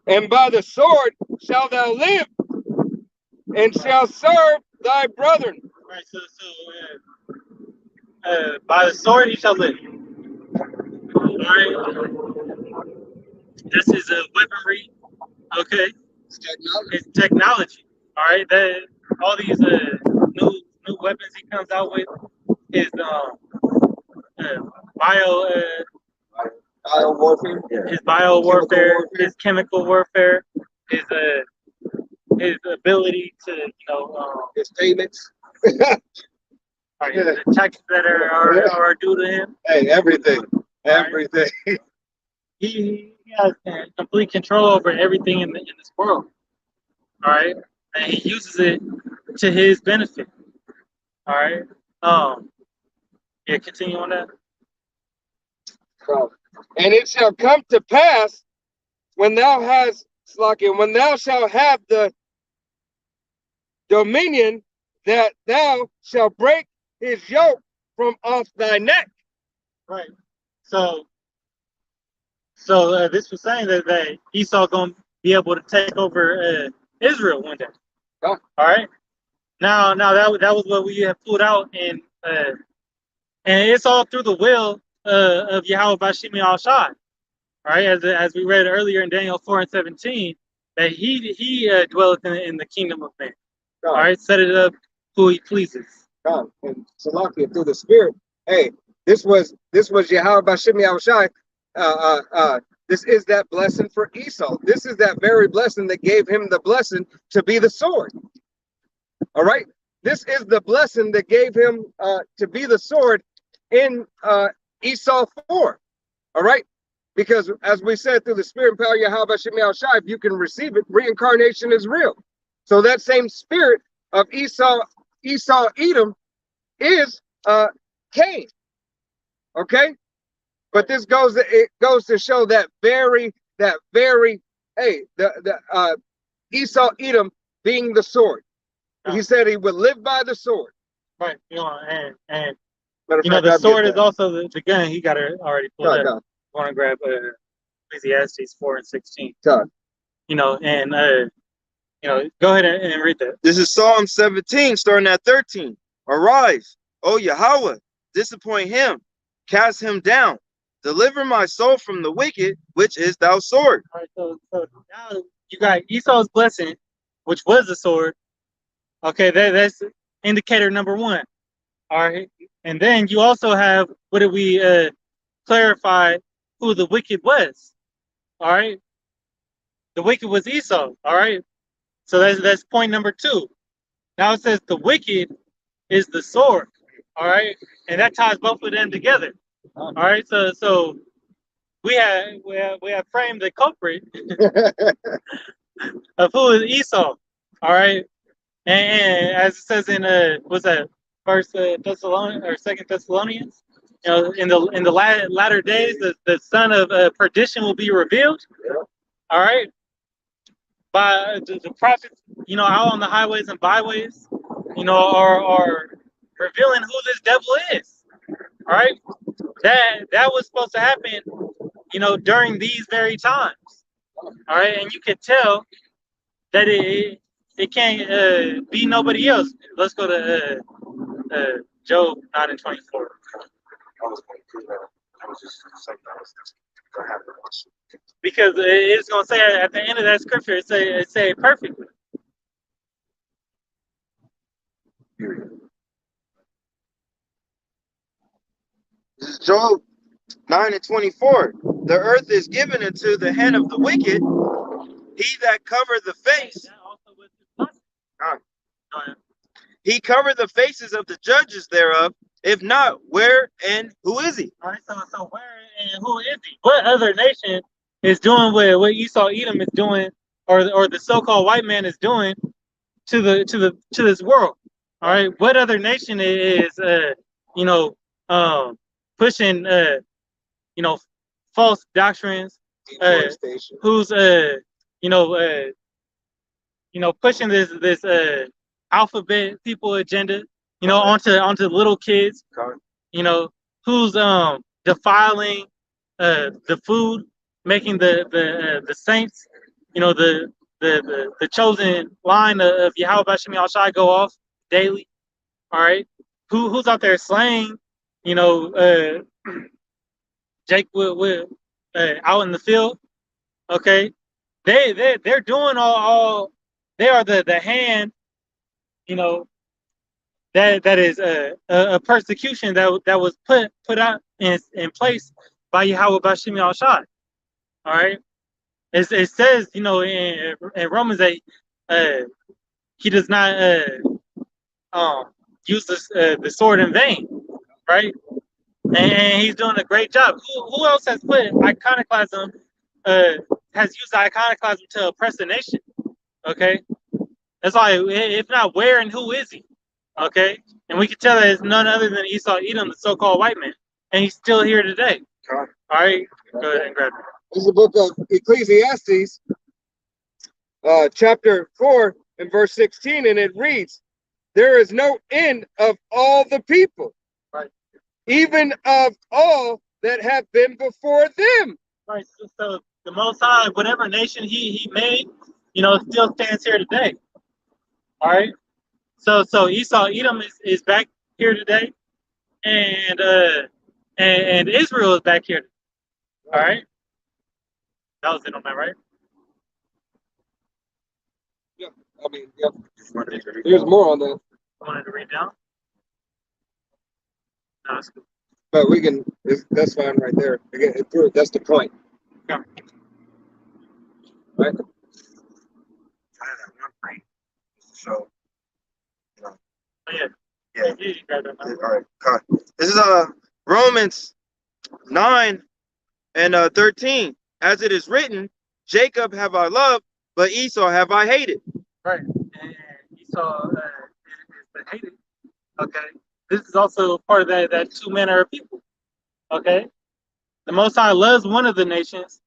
And by the sword shalt thou live, and shall serve thy brethren. Right. So by the sword he shall live. All right. This is a weaponry. Okay. It's technology. All right. All these new weapons he comes out with is Bio warfare. His bio warfare, his chemical warfare, his ability to, you know, His payments. the taxes that are due to him. Hey, everything. Everything. He has complete control over everything in this world. All right, and he uses it to his benefit. All right. Yeah. Continue on that. And it shall come to pass when thou shalt have the dominion, that thou shalt break his yoke from off thy neck. Right. So this was saying that Esau gonna be able to take over Israel one day. Oh. All right. Now that was what we have pulled out, and it's all through the will of Yahweh Bashimi Al-Shai. All right, as we read earlier in Daniel 4:17, that he dwelleth in the kingdom of man. God. All right, set it up who he pleases. God. And Salakia through the Spirit. Hey, this was Yahweh Bashimi Al-Shai. This is that blessing for Esau. This is that very blessing that gave him the blessing to be the sword. All right. This is the blessing that gave him to be the sword in Esau 4. All right. Because as we said, through the Spirit and power of Yahweh Bashimi Al-Shai, if you can receive it, reincarnation is real. So that same spirit of Esau Edom is Cain. Okay. But this goes to show that very the Esau Edom being the sword. He said he would live by the sword. Right. You know, and Matter of you know fact, the I'll sword get is that. also the gun. He got it already pulled up. No. Want to grab the Ecclesiastes 4 and 16. Todd. You know, and go ahead and read that. This is Psalm 17, starting at 13. Arise, O Yahweh, disappoint him, cast him down, deliver my soul from the wicked, which is thou sword. All right, so now you got Esau's blessing, which was the sword. Okay, that's indicator number one. All right, and then you also have, what did we clarify who the wicked was? All right, the wicked was Esau. All right, so that's point number two. Now it says the wicked is the sword. All right, and that ties both of them together. All right, so we have framed the culprit of who is Esau. All right, and as it says in what's that, First Thessalonians or Second Thessalonians, you know, in the latter days, the son of perdition will be revealed. All right, by the prophets, you know, out on the highways and byways, you know, are revealing who this devil is. All right, that was supposed to happen, you know, during these very times. All right, and you can tell that it can't be nobody else. Let's go to Job 9 and 24. Because it's going to say at the end of that scripture, it say it perfectly. This is Job 9 and 24. The earth is given into the hand of the wicked. He that covered the face. He covered the faces of the judges thereof. If not, where and who is he? All right, so where and who is he? What other nation is doing what Esau Edom is doing, or the so-called white man is doing to this world? All right, what other nation is you know, pushing you know, false doctrines? Who's you know, pushing this alphabet people agenda, you know, onto little kids, you know, who's defiling the food, making the saints, you know, the chosen line of Yahweh Bashim Al-Shai go off daily. All right, who's out there slaying, you know, Jake with out in the field. Okay, they're doing all they are the hand, you know, that is a persecution that was put out in place by Yahweh Bashim Al-Shai. All right, it says, you know, in Romans 8, he does not use the sword in vain, right? And he's doing a great job. Who else has put iconoclasm? Has used iconoclasm to oppress the nation? Okay, that's why. If not, where and who is he? Okay, and we can tell that it's none other than Esau Edom, the so-called white man, and he's still here today. All right, go ahead and grab it. This is the book of Ecclesiastes, chapter 4 and verse 16, and it reads, "There is no end of all the people, right, even of all that have been before them." Right. So the Most High, whatever nation he made, you know, still stands here today. All right. So Esau Edom is back here today, and Israel is back here. All right. That was it on that, right? Yeah, I mean, yeah. There's more on that, I wanted to read down. No, that's good. but we can. That's fine right there. Again, that's the point. Yeah. Right. So, Oh, yeah. yeah. You got that now. All right. This is Romans 9 and 13. As it is written, Jacob have I loved, but Esau have I hated. Right. And Esau is the hated. Okay. This is also part of that two manner of people. Okay. The Most High loves one of the nations,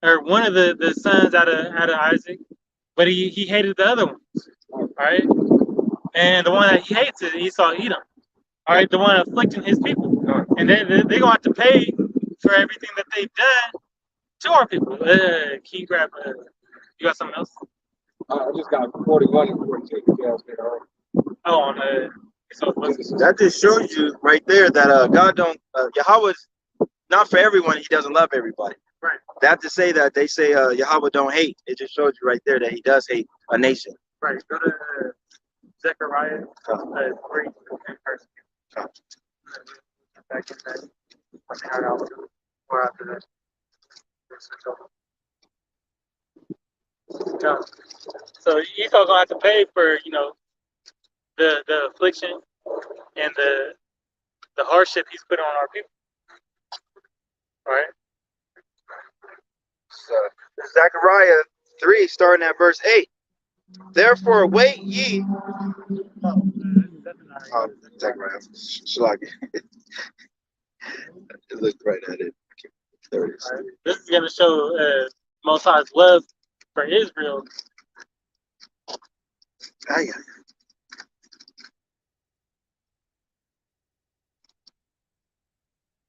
or one of the sons out of Isaac, but he hated the other ones. All right. And the one that he hates is Esau Edom. All right, the one afflicting his people. And they're going to have to pay for everything that they've done Two more people. Can you grab? You got something else? I just got 41 and 42. Yeah, Oh, on so That just shows you right there that God don't Yahweh's not for everyone. He doesn't love everybody. right. That to say that they say Yahweh don't hate. It just shows you right there that He does hate a nation. Right. Go to Zechariah 3 and verse. Back in that. Or after that. Yeah. So Esau's gonna have to pay for the affliction and the hardship he's put on our people. All right. So, Zechariah 3, starting at verse 8. Therefore, wait ye. Zechariah. Shlag. It looked right at it. There it is. Right. This is going to show Most High's love for Israel.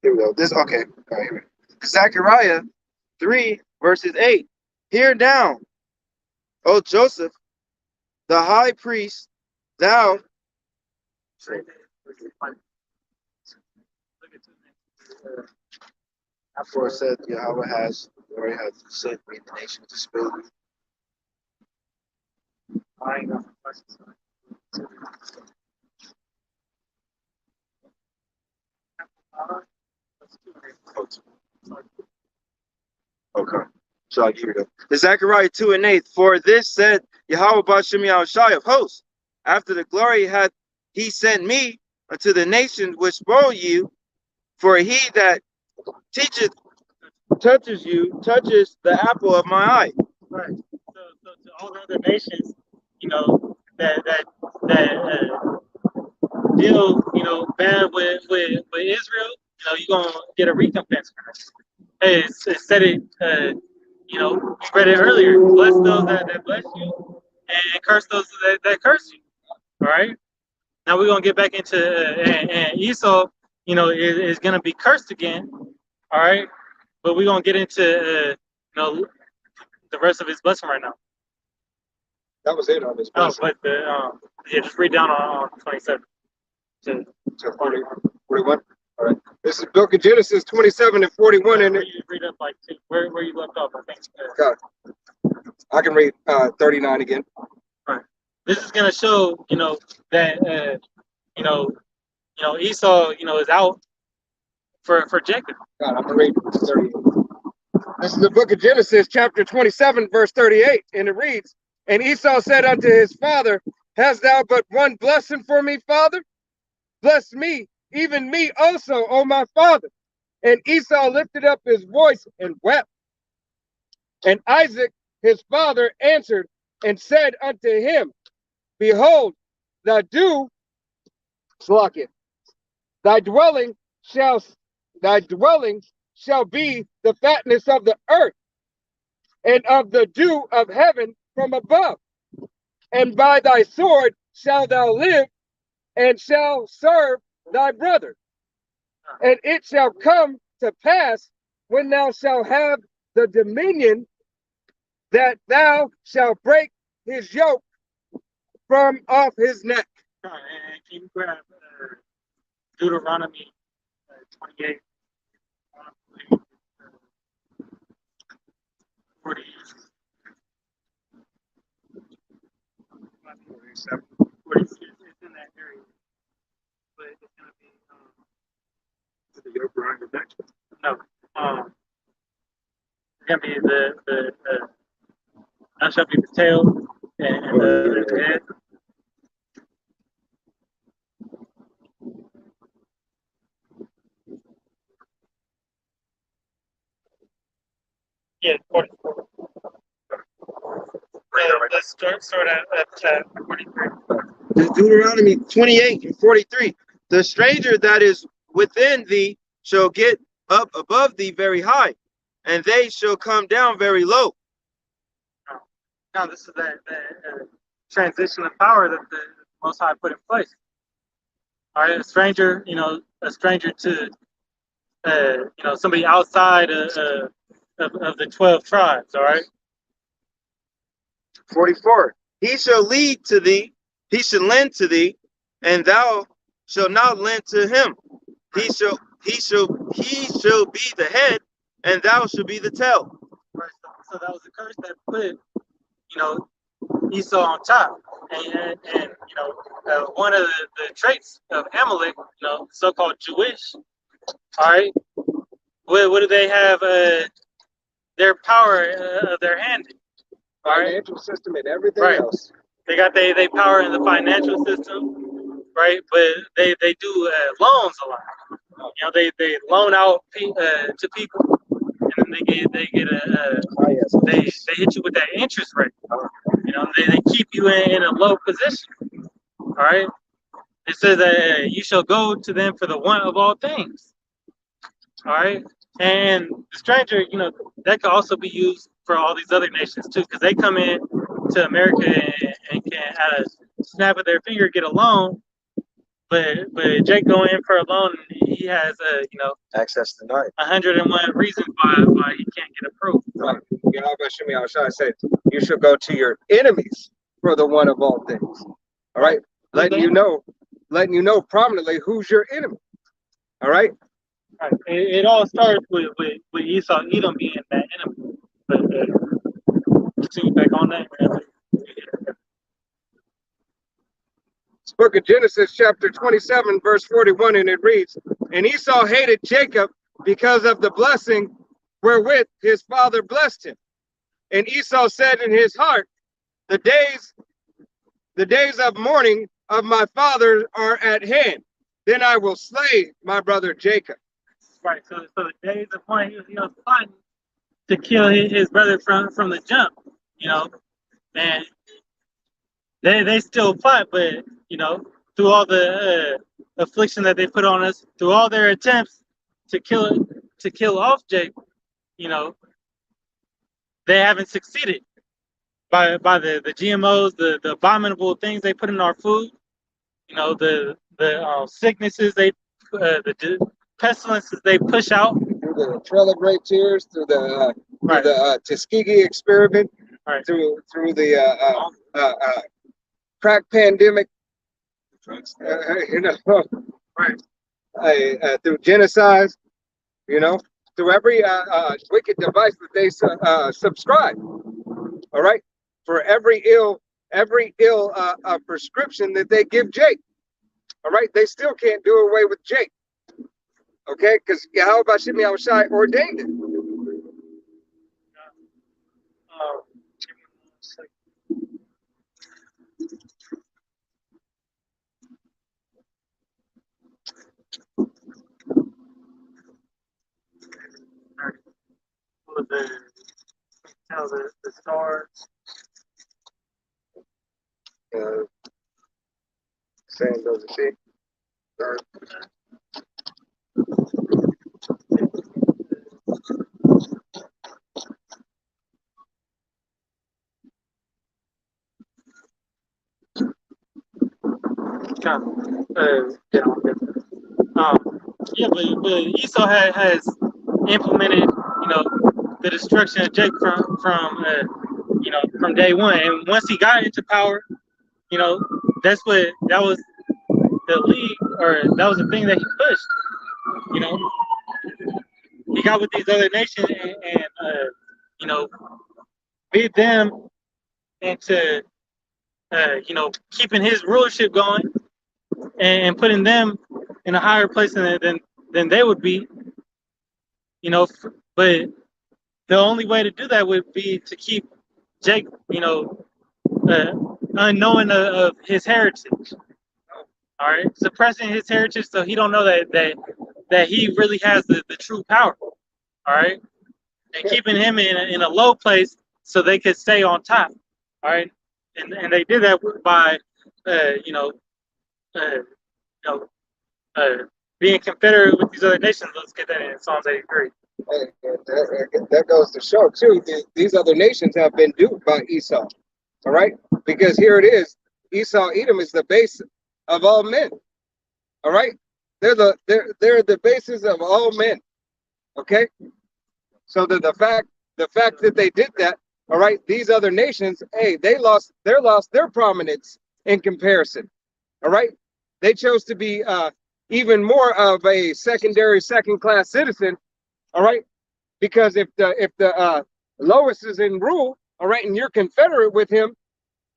Here we go. This okay. All right, here. Zechariah 3, verses 8. Hear down, O Joseph, the high priest, thou. For it said Yahweh has already has sent me the nation to spill me. Okay. So here we go. The Zechariah 2 and 8. For this said Yahweh Bashem Yahushai of hosts, after the glory hath he sent me unto the nations which spoil you, for he that touches you, touches the apple of my eye. Right. So to all the other nations, that deal, bad with Israel, you're gonna get a recompense. Hey, it said it. We read it earlier. Bless those that bless you, and curse those that curse you. All right. Now we're gonna get back into and Esau, is gonna be cursed again. All right. But we're gonna get into the rest of his blessing right now. That was it on this. Oh, but just read down on 27. To 41. All right. This is Book of Genesis 27 and 41. And you read up like where you left off, I think. I can read 39 again. Right. This is gonna show, that Esau, is out for Jacob. God, I'm gonna read 38. This is the Book of Genesis, chapter 27, verse 38, and it reads, And Esau said unto his father, Hast thou but one blessing for me, father? Bless me, even me also, O my father. And Esau lifted up his voice and wept. And Isaac his father answered and said unto him, Behold, thy dwelling shall be the fatness of the earth, and of the dew of heaven from above. And by thy sword shalt thou live, and shall serve thy brother. And it shall come to pass, when thou shalt have the dominion, that thou shalt break his yoke from off his neck. And can you grab Deuteronomy 28, 40. 46 is in that area, but it's gonna be the yoke around your neck. No, it's gonna be the that shall be the tail and the head. Yeah, 44. Let's start at 43. This Deuteronomy 28 and 43. The stranger that is within thee shall get up above thee very high, and they shall come down very low. Now this is that transition of power that the Most High put in place. All right, a stranger to somebody outside of the 12 tribes. All right. 44. He shall lead to thee, he shall lend to thee, and thou shalt not lend to him. He shall be the head, and thou shalt be the tail. Right. So that was a curse that put Esau on top, and one of the traits of Amalek, so-called Jewish. All right. What do they have? Their power of their hand. All right. Financial system and everything Right. else. They got they power in the financial system, right? But they do loans a lot. They loan out to people, and then they get they hit you with that interest rate. They keep you in a low position. All right. It says that you shall go to them for the want of all things. All right. And the stranger, that could also be used for all these other nations too, because they come in to America and can, at a snap of their finger, get a loan. But Jake going in for a loan, he has Access denied. 101 reasons why he can't get approved. Right. I said, you should go to your enemies for the one of all things. All right. Letting you know prominently who's your enemy. All right. Right. It all starts with Esau, Edom being that enemy. But continue back on that. It's book of Genesis, chapter 27, verse 41, and it reads, and Esau hated Jacob because of the blessing wherewith his father blessed him. And Esau said in his heart, the days of mourning of my father are at hand. Then I will slay my brother Jacob. Right. So the days of mourning, he was plotting to kill his brother from the jump. And they still plot, but through all the affliction that they put on us, through all their attempts to kill off Jake, they haven't succeeded. By the GMOs, the abominable things they put in our food, the sicknesses the pestilences they push out through the Trail of Great Tears, through the right. Tuskegee experiment, Right. through the crack pandemic, right? Through genocide, through every wicked device that they subscribe. All right, for every ill prescription that they give Jake. All right, they still can't do away with Jake. Okay, because Yahweh Bashim Yahushai ordained it. The stars. Saying does it see? But Esau has implemented, the destruction of Jake from day one. And once he got into power, that was the league, or that was the thing that he pushed. He got with these other nations and beat them into keeping his rulership going and putting them in a higher place than they would be. But the only way to do that would be to keep Jake, unknowing of his heritage. All right, suppressing his heritage so he don't know that he really has the true power. All right, and keeping him in a low place so they could stay on top. All right, and they did that by being confederate with these other nations. Let's get that in Psalms 83. That goes to show too. These other nations have been duped by Esau. All right, because here it is. Esau, Edom is the base of all men. All right, they're the basis of all men. Okay, So that the fact that they did that, all right, these other nations, hey, they lost their prominence in comparison. All right, they chose to be even more of a secondary, second class citizen. All right, because if the lowest is in rule, all right, and you're confederate with him,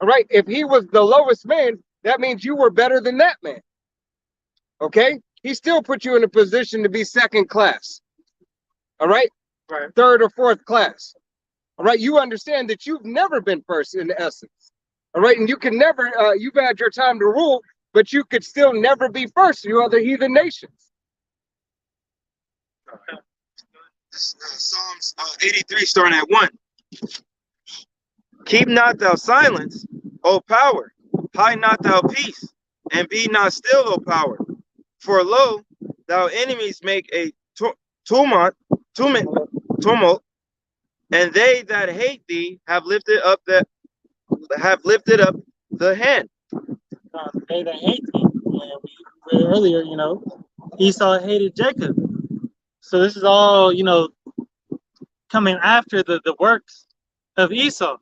all right, if he was the lowest man, that means you were better than that man. Okay, he still put you in a position to be second class. All right, Right. third or fourth class. All right, you understand that you've never been first in essence. All right, and you can never. You've had your time to rule, but you could still never be first. You other heathen nations. Psalms 83, starting at 1. Keep not thou silence, O power, hide not thou peace, and be not still, O power. For lo, thou enemies make a tumult, and they that hate thee have lifted up the hand. They that hate thee. And we read earlier, Esau hated Jacob. So this is all, coming after the works of Esau.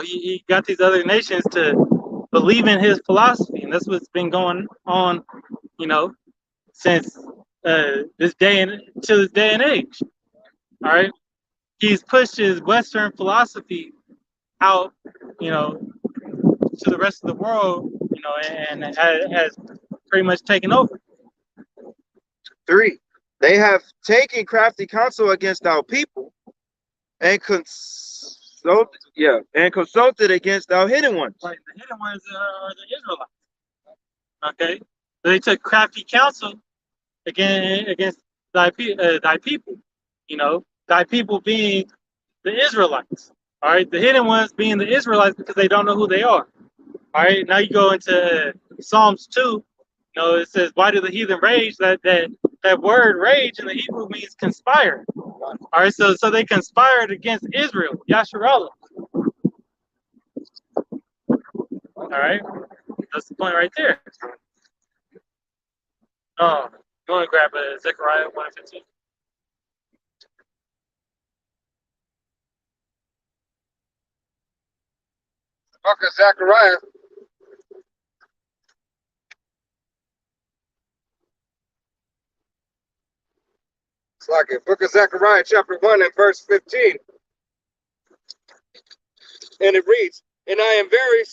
He got these other nations to believe in his philosophy, and that's what's been going on, since this day and to this day and age. All right, he's pushed his Western philosophy out, to the rest of the world, and has pretty much taken over. 3. They have taken crafty counsel against our people, and consulted against our hidden ones. Right, the hidden ones are the Israelites. Okay, so they took crafty counsel against thy people. Thy people being the Israelites. All right, the hidden ones being the Israelites because they don't know who they are. All right, now you go into Psalms 2. It says, "Why do the heathen rage?" That word "rage" in the Hebrew means conspire. All right, so they conspired against Israel, Yasharallah. All right, that's the point right there. Oh, you want to grab Zechariah 1:15? Book of Zechariah. It's like it. Book of Zechariah, chapter 1 and verse 15. And it reads, "And I am very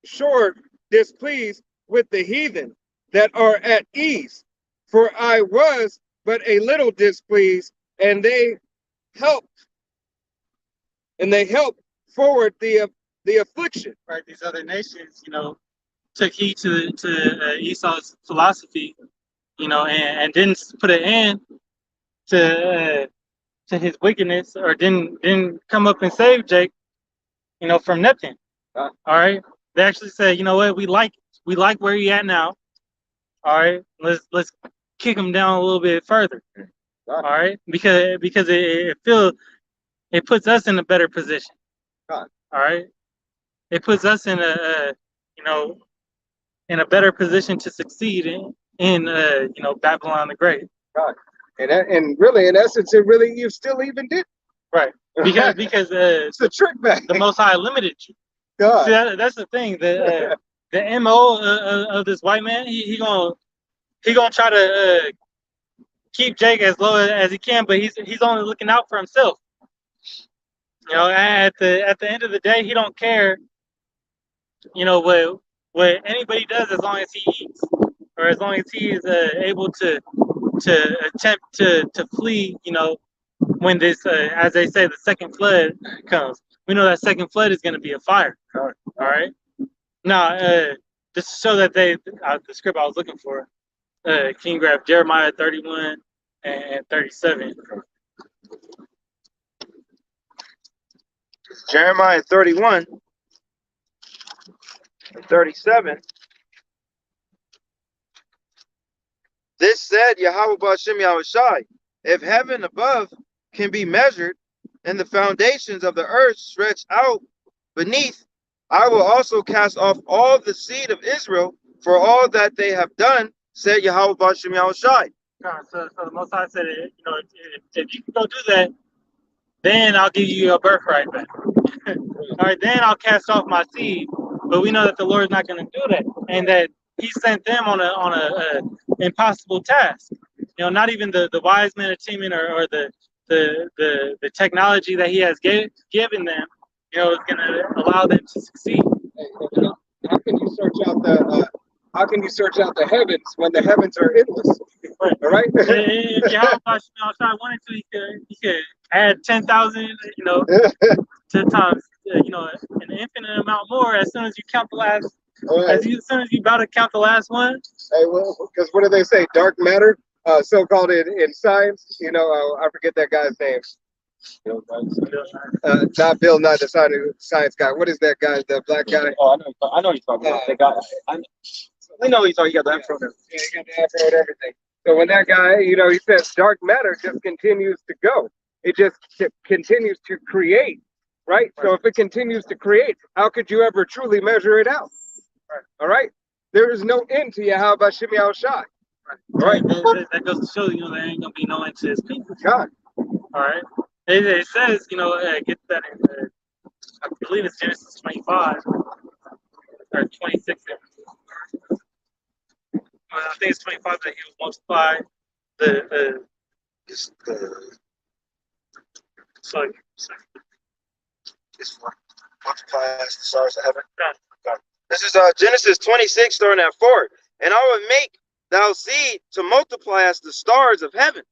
sore displeased with the heathen that are at ease, for I was but a little displeased, and they helped forward the affliction." Right, these other nations, took heed to Esau's philosophy, and didn't put an end to his wickedness, or didn't come up and save Jake, from nothing. All right, they actually said, you know what, we like where he at now. All right, let's kick him down a little bit further. All right, because it puts us in a better position. All right, it puts us in a better position to succeed in Babylon the Great. God. And really, in essence, you still even did. Right, because it's a trick bag. The Most High limited you. God. See, that's the thing. The MO of this white man, he gonna try to keep Jake as low as he can, but he's only looking out for himself. At the end of the day, he don't care. What anybody does, as long as he eats, or as long as he is able to attempt to flee. When this, as they say, the second flood comes. We know that second flood is going to be a fire. All right. Now, just to show that the script I was looking for, can you grab Jeremiah 31 and 37? Jeremiah 31 and 37. This said Yahweh Ba'Shem Yahushai, if heaven above can be measured, and the foundations of the earth stretched out beneath, I will also cast off all the seed of Israel for all that they have done, said Yahweh Ba'Shem Yahushai. So the Most High said, if you can go do that, then I'll give you your birthright back. All right, then I'll cast off my seed. But we know that the Lord is not going to do that, and that He sent them on a impossible task. You know, not even the wise men of Teman or the technology that He has given them, you know, is going to allow them to succeed. How can you search out the how can you search out the heavens when the heavens are endless? Right. All right. If Yahweh wanted to, he could add 10,000, you know, 10 times, you know, an infinite amount more as soon as you count the last. As soon as you about to count the last one. Hey, well, because what do they say? Dark matter, so-called in science. You know, I forget that guy's name. Not Bill, not the science guy. What is that guy? The black guy? Oh, I know he's talking about. They got. I know he's talking. He got the afro. Yeah, he got the afro and everything. So when that guy, you know, he says dark matter just continues to go. It just continues to create, right? So if it continues to create, how could you ever truly measure it out? All right. There is no end to Yahweh Bashim Yahushai. Right. That goes to show, you know, there ain't gonna be no end to His people. God. All right. It says, you know, get that in, I believe it's Genesis 25 or 26. I think it's 25 that He will multiply the sorry. It's multiply as the stars of heaven. This is Genesis 26, starting at 4. And I will make thou seed to multiply as the stars of heaven,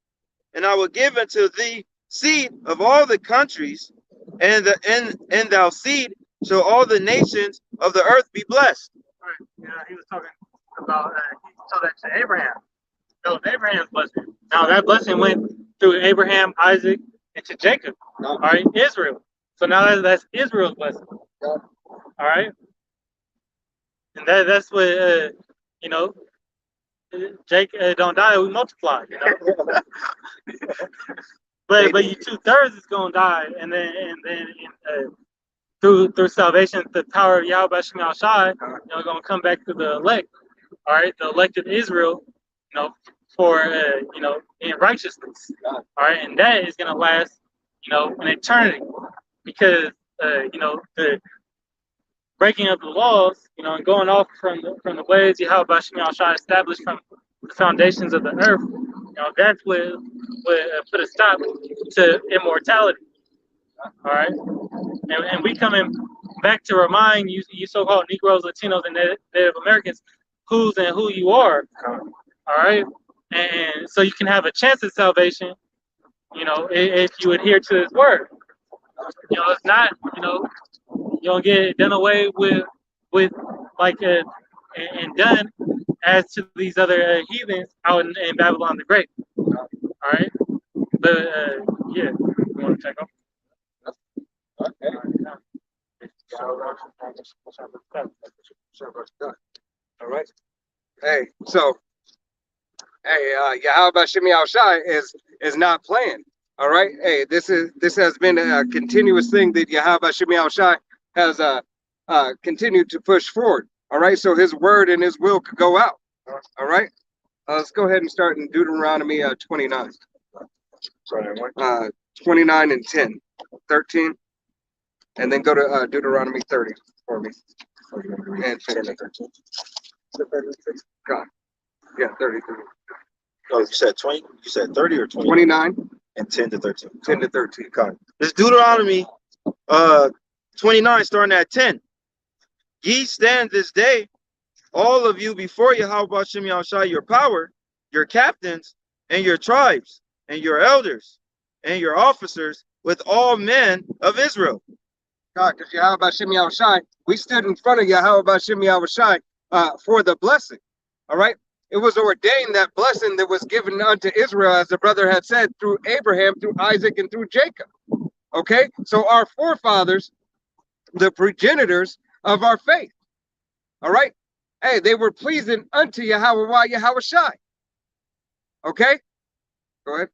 and I will give unto thee seed of all the countries, and thou seed shall all the nations of the earth be blessed. Right. Yeah, he was talking about he told that to Abraham. That was Abraham's blessing. Now that blessing went through Abraham, Isaac, and to Jacob. All right, Israel. So now that's Israel's blessing. All right, and that's what you know. Jake don't die, we multiply. You know, but you 2/3 is gonna die, and then through salvation, the power of Yahweh Shem Shai, you know, gonna come back to the elect. All right, the elect of Israel, you know, for you know, in righteousness. All right, and that is gonna last, you know, an eternity, because you know, the breaking of the laws, you know, and going off from the ways Yahweh Shem Shai established from the foundations of the earth, you know, that's what put a stop to immortality. All right, and we coming back to remind you so-called Negroes, Latinos, and Native Americans who's and who you are. All right, and so you can have a chance at salvation, you know, if you adhere to His word. You know, if not, you know, you don't get done away with like and done as to these other heathens out in Babylon the Great. All right, but yeah, you want to check off? All right. Hey, so Yahweh Bashim Yahushai is not playing. All right. Hey, this has been a continuous thing that Yahweh Bashim Yahushai has continued to push forward. All right. So His word and His will could go out. All right. Let's go ahead and start in Deuteronomy 29. 29 and 10, 13, and then go to Deuteronomy 30 for me. And 10 and 13. God. Yeah, 30. Oh, you said 20? You said 30 or 20? 29 and 10 to 13. 10 to 13. God. This Deuteronomy 29, starting at 10. Ye stand this day, all of you, before Yahweh Shem Yahushai, your power, your captains, and your tribes, and your elders, and your officers, with all men of Israel. God, because Yahweh Shem Yahushai, we stood in front of Yahweh Shem Yahushai for the blessing. All right. It was ordained, that blessing that was given unto Israel, as the brother had said, through Abraham, through Isaac, and through Jacob. Okay. So our forefathers, the progenitors of our faith. All right. Hey, they were pleasing unto Yahweh Yahushai. Okay. Go ahead.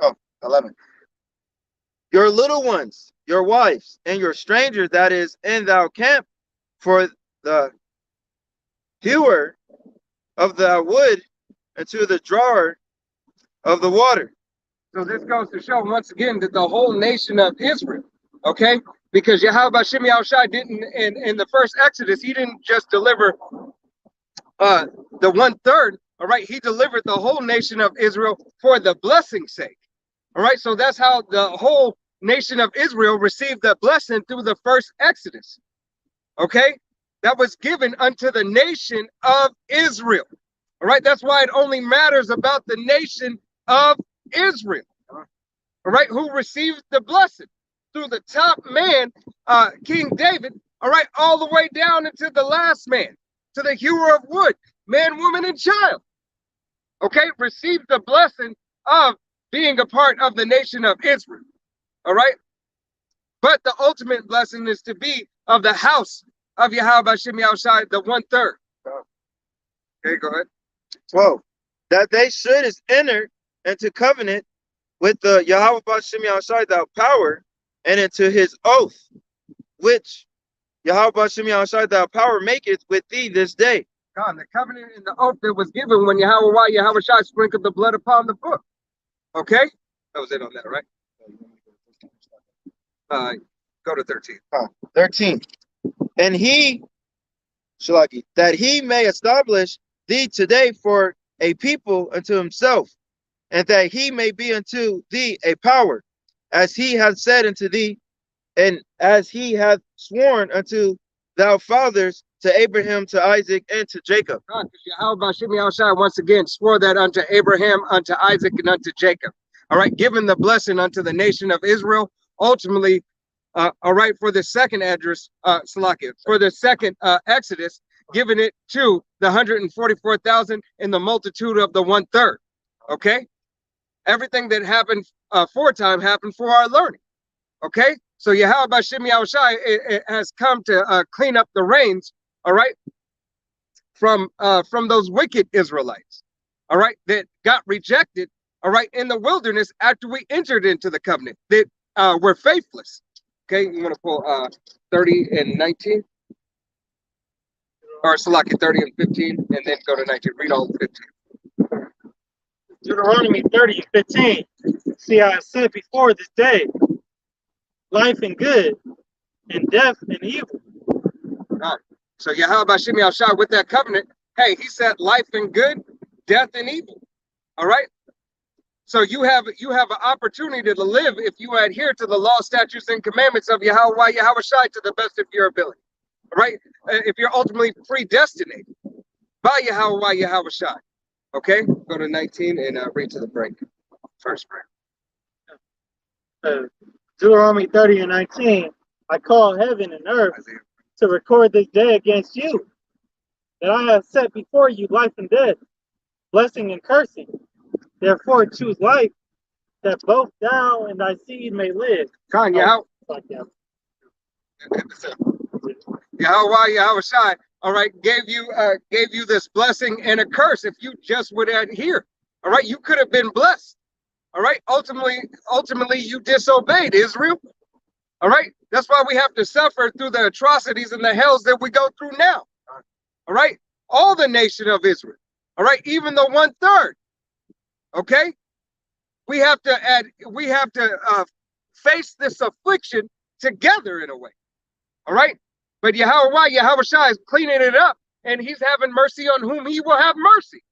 Oh, 11. Your little ones, your wives, and your strangers that is in thou camp, for the hewer of the wood, and to the drawer of the water. So this goes to show once again that the whole nation of Israel, okay? Because Yahweh Hashem Yahushai didn't in the first Exodus, he didn't just deliver the 1/3, all right? He delivered the whole nation of Israel for the blessing's sake. All right, so that's how the whole nation of Israel received the blessing through the first Exodus. Okay, that was given unto the nation of Israel. All right, that's why it only matters about the nation of Israel. All right, who received the blessing through the top man, King David. All right, all the way down into the last man, to the hewer of wood, man, woman, and child. Okay, received the blessing of being a part of the nation of Israel. All right, but the ultimate blessing is to be of the house of Yahweh Hashem Yahushai, the 1/3. Okay, go ahead. 12. That they should enter into covenant with the Yahweh Hashem Yahushai thou power, and into his oath, which Yahweh Hashem Yahushai thou power maketh with thee this day. God, the covenant and the oath that was given when Yahweh Shai sprinkled the blood upon the book. Okay? That was it on that, right? Go to 13. 13. And he, Shalaki, that he may establish thee today for a people unto himself, and that he may be unto thee a power, as he hath said unto thee, and as he hath sworn unto thy fathers, to Abraham, to Isaac, and to Jacob. God, Yahweh Hashem Yahushai once again swore that unto Abraham, unto Isaac, and unto Jacob. All right, giving the blessing unto the nation of Israel. Ultimately, all right, for the second address, Salakia, for the second Exodus, giving it to the 144,000 in the multitude of the 1/3. Okay, everything that happened aforetime happened for our learning. Okay, so Yahweh Hashem Yahushai it has come to clean up the reins. All right, from those wicked Israelites. All right, that got rejected. All right, in the wilderness after we entered into the covenant, that were faithless. Okay, you want to pull 30 and 19, or Salaki 30 and 15, and then go to 19. Read all 15. Deuteronomy 30 and 15. See, I have said before this day, life and good, and death and evil. God. So Yahweh Hashem Yahushai with that covenant, hey, he said life and good, death and evil. All right. So you have an opportunity to live if you adhere to the law, statutes, and commandments of Yahweh Shai to the best of your ability. All right. If you're ultimately predestinated by Yahweh Shai. Okay. Go to 19 and read to the break. First break. Deuteronomy 30 and 19. I call heaven and earth to record this day against you, that I have set before you life and death, blessing and cursing. Therefore choose life, that both thou and thy seed may live. Con, Yahweh Shai, all right, gave you this blessing and a curse if you just would adhere. All right, you could have been blessed. All right, ultimately you disobeyed, Israel. All right, that's why we have to suffer through the atrocities and the hells that we go through now. All right, all the nation of Israel. All right, even the 1/3. Okay, we have to face this affliction together in a way. All right, but Yahweh Shai is cleaning it up, and he's having mercy on whom he will have mercy.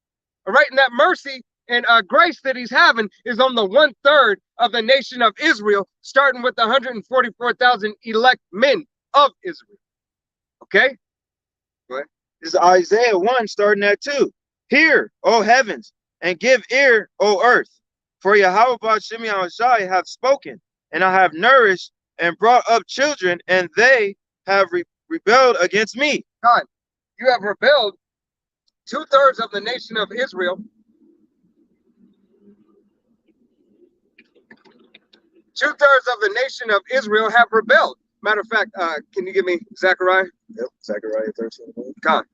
All right, and that mercy and grace that he's having is on the 1/3 of the nation of Israel, starting with the 144,000 elect men of Israel. Okay? Go ahead. This is Isaiah 1, starting at 2. Hear, O heavens, and give ear, O earth, for Yahweh Hashem Yahushai hath spoken, and I have nourished and brought up children, and they have rebelled against me. God, you have rebelled. 2/3 of the nation of Israel. 2/3 of the nation of Israel have rebelled. Matter of fact, can you give me Zechariah? Yep, Zechariah 13. God.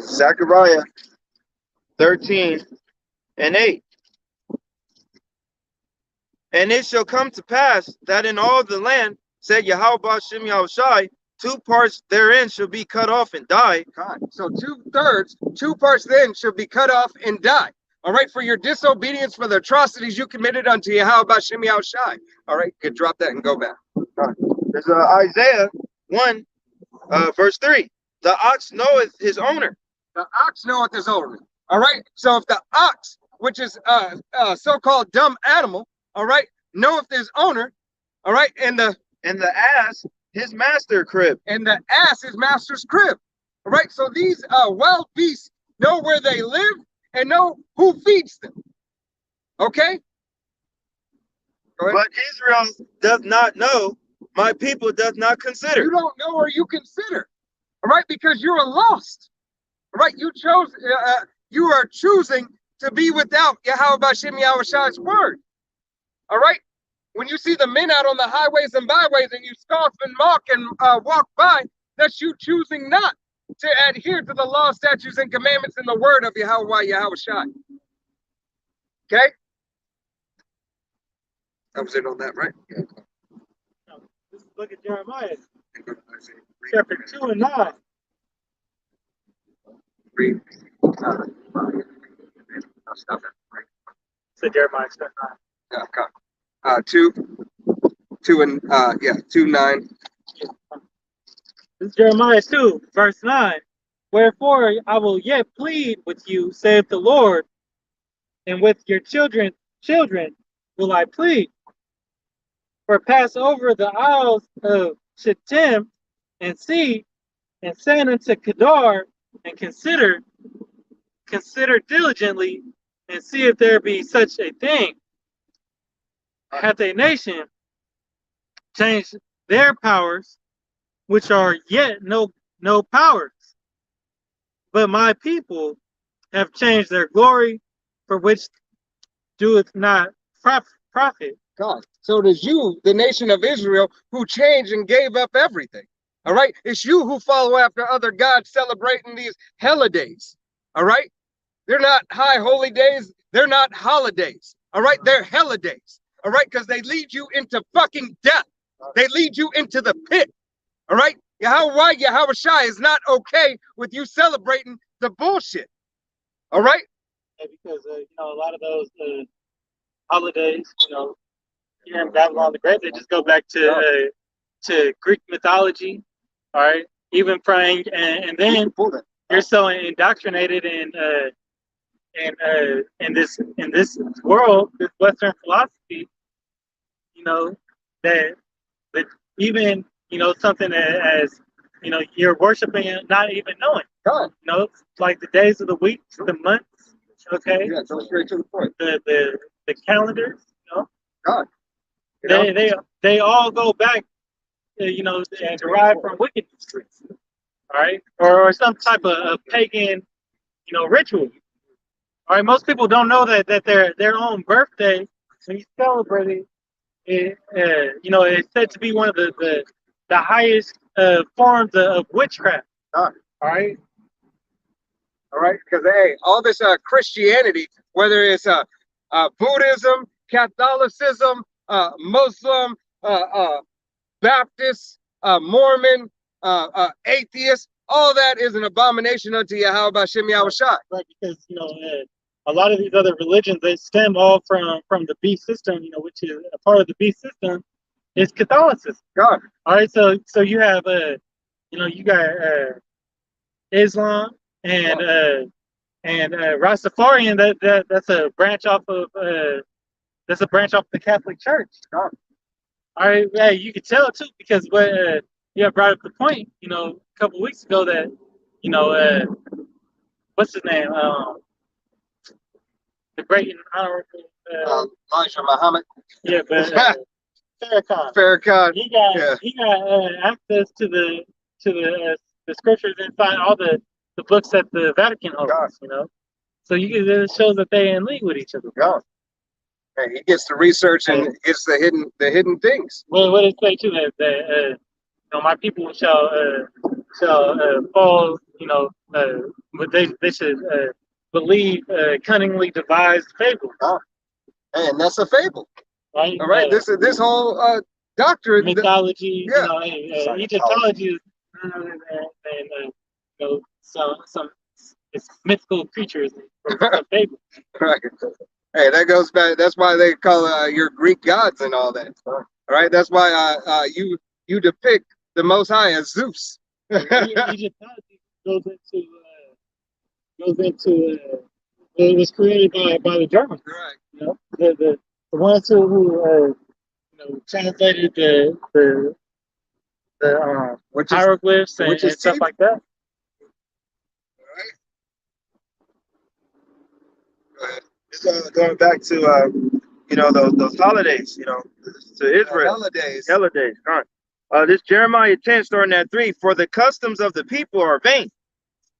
Zechariah 13 and 8. And it shall come to pass that in all the land, said Yahweh Hashem Yahushai, 2 parts therein shall be cut off and die. God. So 2/3, 2 parts then shall be cut off and die. All right, for your disobedience, for the atrocities you committed unto Yahweh Bashim Yahushai. All right, good. Drop that and go back. There's Isaiah 1, verse 3. The ox knoweth his owner. The ox knoweth his owner. All right. So if the ox, which is so-called dumb animal, all right, knoweth his owner, all right, and the ass his master crib. And the ass is master's crib. All right. So these wild beasts know where they live and know who feeds them. Okay. But Israel does not know. My people does not consider. You don't know or you consider. All right, because you are lost. All right, you chose. You are choosing to be without Yahweh Bashim Yahushai's word. All right. When you see the men out on the highways and byways and you scoff and mock and walk by, that's you choosing not to adhere to the law, statutes, and commandments in the word of Yahweh Yahushai. Okay? That was it on that, right? Yeah. Let's look at Jeremiah, chapter 2 and 9. Read. I'll stop it. So Jeremiah chapter 9. Yeah, okay. 2:9. This is Jeremiah 2, verse 9. Wherefore I will yet plead with you, saith the Lord, and with your children will I plead. For pass over the isles of Shittim and see, and send unto Kedar, and consider diligently, and see if there be such a thing. Hath a nation changed their powers, which are yet no powers? But my people have changed their glory, for which doeth not profit. God. So it is you, the nation of Israel, who changed and gave up everything. All right. It's you who follow after other gods celebrating these holidays. All right. They're not high holy days. They're not holidays. All right. They're holidays. All right. Because they lead you into fucking death. They lead you into the pit. All right. Yahweh Shai is not okay with you celebrating the bullshit. All right. Yeah, because a lot of those holidays, here in Babylon the Great, they just go back to Greek mythology. All right. Even praying, and then you're so indoctrinated in this world, this Western philosophy, that even something as you're worshiping not even knowing. God. Like the days of the week, the months, okay? Yeah, go straight to the point. The calendars, God. They all go back, and derive from wickedness, all right, or some type of pagan, ritual. All right, most people don't know that their own birthday, when you celebrate it, it's said to be one of the highest forms of witchcraft. God. All right. All right, because hey, all this Christianity, whether it's Buddhism, Catholicism, Muslim, Baptist, Mormon, atheist, all that is an abomination unto Yahweh Bashim Yahushai. Right, because a lot of these other religions, they stem all from the beast system, which is a part of the beast system is Catholicism. God. All right, so you have you got Islam and Rastafarian. That's a branch off of the Catholic Church. God. All right, yeah, you can tell too, because what you brought up the point, a couple of weeks ago that what's his name, the great and honorable Elijah Muhammad. Yeah, but Farrakhan. Farrakhan. He got access to the scriptures inside all the books that the Vatican holds. God. So it shows that they're in league with each other. God. And he gets to research and gets the hidden things. What did it say too? That my people shall fall. But they should believe cunningly devised fables. Oh. And that's a fable. Right. All right. This whole doctrine, mythology. Yeah. Egyptology rather than some it's mythical creatures from some fable. Right. Hey, that goes back. That's why they call your Greek gods and all that. All right. That's why you depict the Most High as Zeus. Egyptology goes into it was created by the Germans. Right. You know, the ones who translated the Which is hieroglyphs and which is stuff cheap. like that. Go ahead. Just going back to those holidays, to Israel. Holidays. Holidays. All right. This Jeremiah 10 starting at 3. For the customs of the people are vain.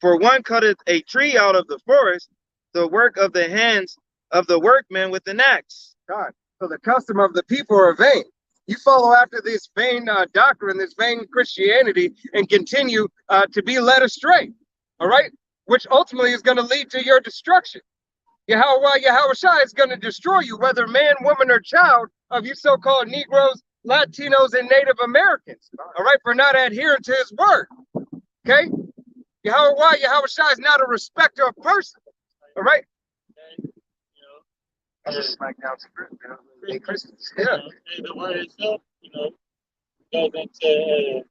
For one cutteth a tree out of the forest, the work of the hands of the workmen with an axe. God. So the custom of the people are vain. You follow after this vain doctrine, this vain Christianity, and continue to be led astray. All right, which ultimately is going to lead to your destruction. Yahweh Shai is going to destroy you, whether man, woman, or child of you so-called Negroes, Latinos, and Native Americans. All right, for not adhering to His word. Okay, Yahweh Shai is not a respecter of person. All right. That's just smack down to Christians. Yeah. And the word itself, goes into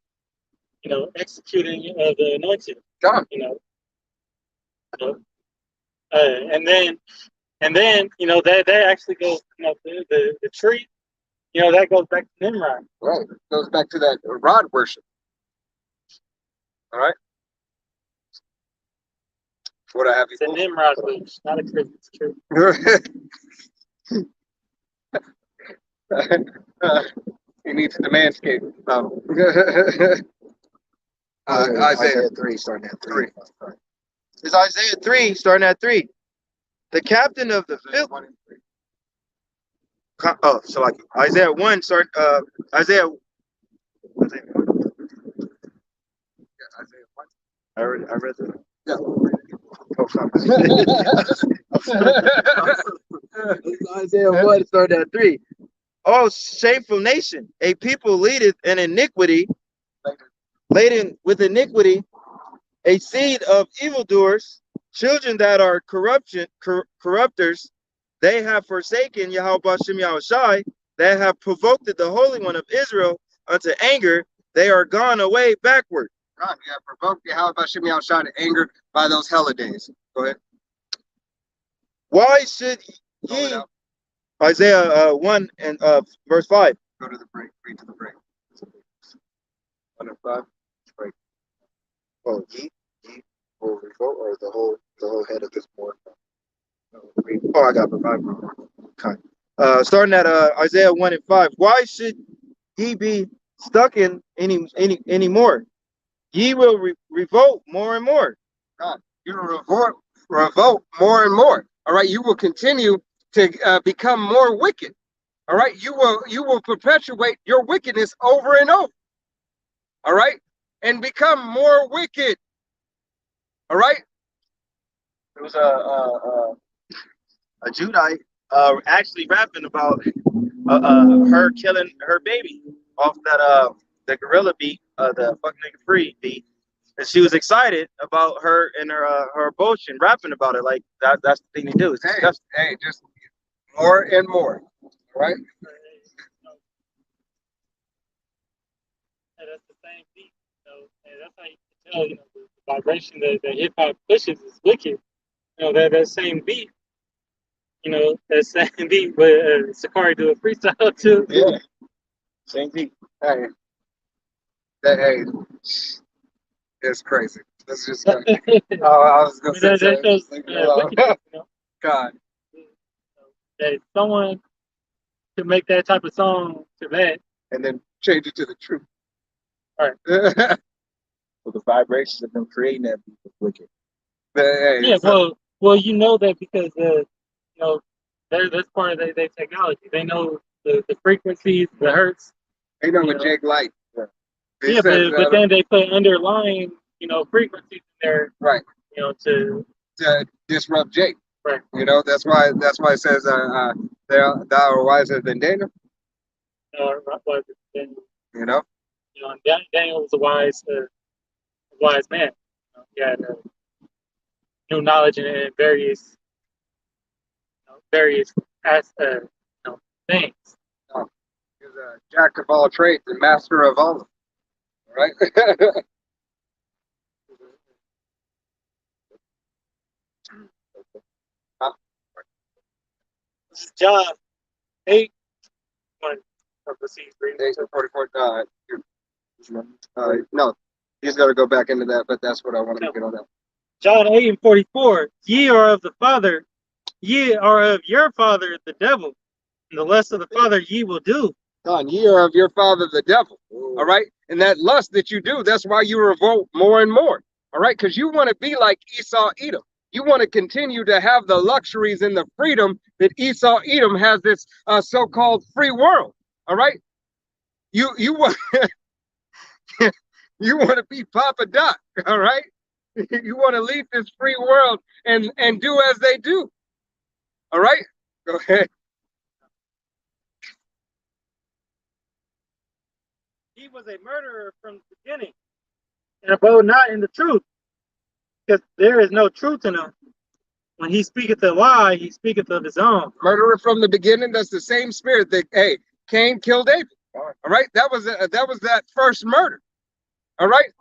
executing the anointed. God. And then that actually goes, the tree, that goes back to Nimrod. Right. Goes back to that rod worship. All right. What I have It's a Nimrod wish, not a Christmas tree. He needs the manscape. Isaiah 3 starting at 3. It's Isaiah 3 starting at 3. The captain of the field. Oh, so like Isaiah 1 start Isaiah 1. I read that. Yeah. Isaiah 1 starting at 3. Oh, shameful nation, a people leadeth in iniquity, laden with iniquity, a seed of evildoers, children that are corrupters. They have forsaken Yahweh Bashem Yahushai. They have provoked the Holy One of Israel unto anger. They are gone away backward. God, you have provoked Yahweh Bashem Yahushai to anger by those holidays. Go ahead. Why should ye, Isaiah 1 and verse 5. Go to the break. Read to the break. 1 and 5. Break. Oh, ye will revolt, or the whole head of this board. Oh, I got the 5. Okay. Starting at Isaiah 1 and 5. Why should ye be stuck in any more? Ye will revolt more and more. God, you will revolt more and more. All right, you will continue to become more wicked. All right, you will perpetuate your wickedness over and over. All right, and become more wicked. All right. There was a Judite actually rapping about her killing her baby off that the gorilla beat, the fuck nigga free beat, and she was excited about her and her abortion, rapping about it like that's the thing to do. It's Hey, just more and more. All right. And that's the same beat. And that's how you can tell, the vibration that hip hop pushes is wicked. That same beat. That same beat, but Sakari do a freestyle too. Yeah, same beat. Hey, it's crazy. Let's just. I was gonna say. That shows, God. that someone could make that type of song to that, And then change it to the truth. All right. So the vibrations of them creating that beat was wicked. Yeah, well, that because that's part of their technology. They know the frequencies, the hertz. They know what Jake like. Yeah, but then they put underlying, frequencies in there, right. To disrupt Jake. Right. That's why it says thou are wiser than Daniel. Daniel. You know. Daniel was a wise wise man. He had new knowledge in various various things. He's a jack of all trades and master of all of them. Right? This is John 8. Proceed, read. 44. No, he's got to go back into that, but that's what I want to get on that. John 8:44. Ye are of the Father, ye are of your father, the devil, and the lust of the Father ye will do. Son, ye are of your father, the devil. All right? And that lust that you do, that's why you revolt more and more. All right? Because you want to be like Esau, Edom. You want to continue to have the luxuries and the freedom that Esau, Edom has, this so-called free world. All right? You want you want to be Papa Doc. All right? You want to leave this free world and do as they do. All right? Go ahead. He was a murderer from the beginning, and abode not in the truth, because there is no truth in him. When he speaketh a lie, he speaketh of his own. Murderer from the beginning. That's the same spirit that Cain killed Abel. All right, that was that first murder. All right.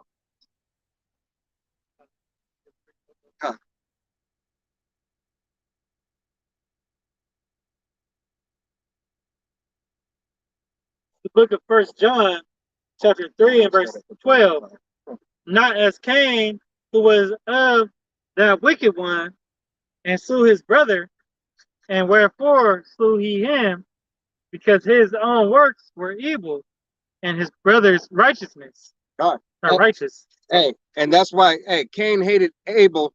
The book of 1 John, chapter 3 and verse 12. Not as Cain, who was of that wicked one, and slew his brother, and wherefore slew he him? Because his own works were evil, and his brother's righteousness God. are righteous. Hey, and that's why Cain hated Abel.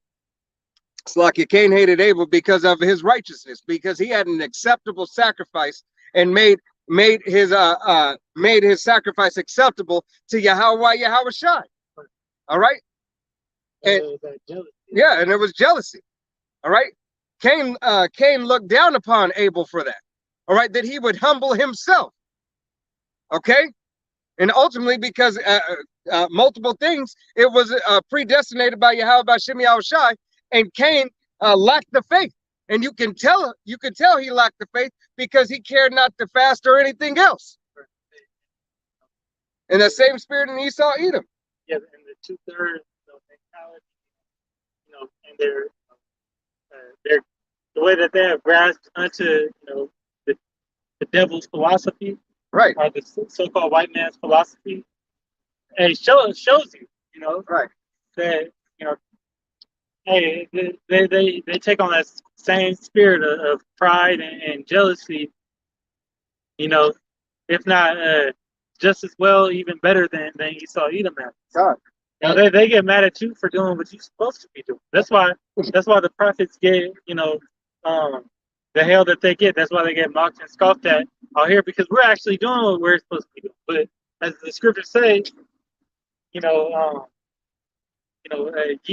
It's like Cain hated Abel because of his righteousness, because he had an acceptable sacrifice and made his sacrifice acceptable to Yahweh Shai. All right. And yeah, and it was jealousy. All right. Cain looked down upon Abel for that. All right, that he would humble himself. Okay. And ultimately, because multiple things, it was predestinated by Yahweh Shem Shai, and Cain lacked the faith. And you can tell he lacked the faith because he cared not to fast or anything else. And that same spirit in Esau, Edom. Yeah, and the 2/3 mentality, and their the way that they have grasped onto the devil's philosophy, right, or the so-called white man's philosophy, and it shows you, right, that hey, they take on that same spirit of pride and jealousy, if not just as well, even better than Esau Edom has. God. They get mad at you for doing what you're supposed to be doing. That's why the prophets get, the hell that they get. That's why they get mocked and scoffed at out here, because we're actually doing what we're supposed to be doing. But as the scriptures say, ye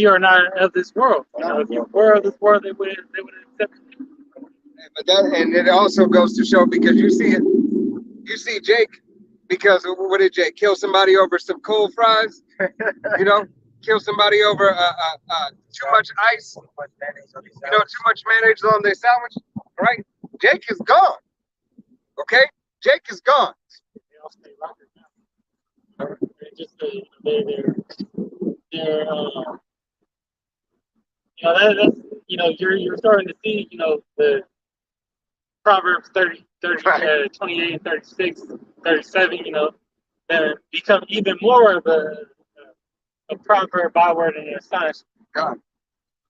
are not of this world. If you were of this world, they would accept you. But and it also goes to show, because you see Jake, because what did Jake kill somebody over some cold fries? Kill somebody over too much ice, too much mayonnaise on their sandwich. Right? Jake is gone. Okay, Jake is gone. They all stay longer now. You're starting to see, the Proverbs 30, 28 and 36, 37, that become even more of a proverb, byword, and astonishment. God.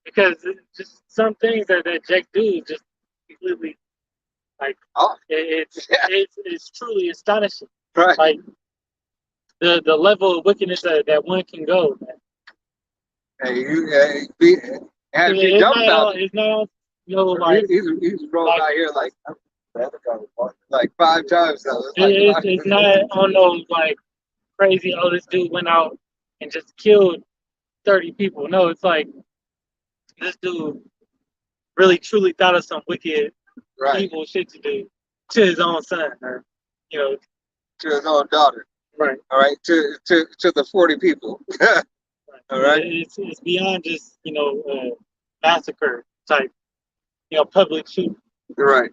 Because just some things that Jake do is just completely, it's truly astonishing. Right. Like the level of wickedness that one can go. Man. It's not he's rolled out here like 5 times now. It's not on those crazy. Oh, this dude went out and just killed 30 people. No, it's like this dude really truly thought of some wicked, evil shit to do to his own son, or to his own daughter. Right. All right. To the 40 people. Right. All right. It's beyond just massacre type, public shooting. Right.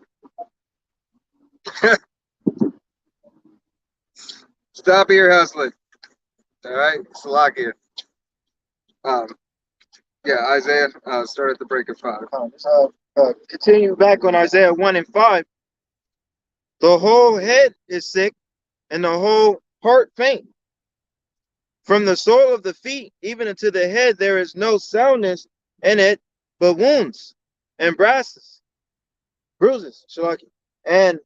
Stop ear hustling. All right. Salakia. Yeah, Isaiah, start at the break of 5. Continue back on Isaiah 1 and 5. The whole head is sick, and the whole heart faint. From the sole of the feet even unto the head, there is no soundness in it, but wounds and bruises, Shalaki, and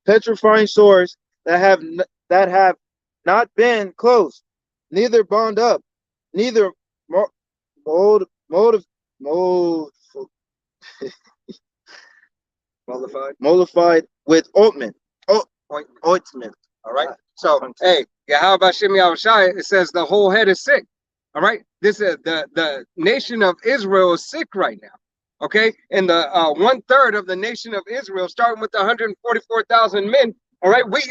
petrifying sores that have not been closed, neither bound up, neither mollified with ointment. Ointment. All right. So, hey, how about Shem Yahushai? It says the whole head is sick. All right. This is the nation of Israel is sick right now. Okay. And the 1/3 of the nation of Israel, starting with the 144,000 men. All right. We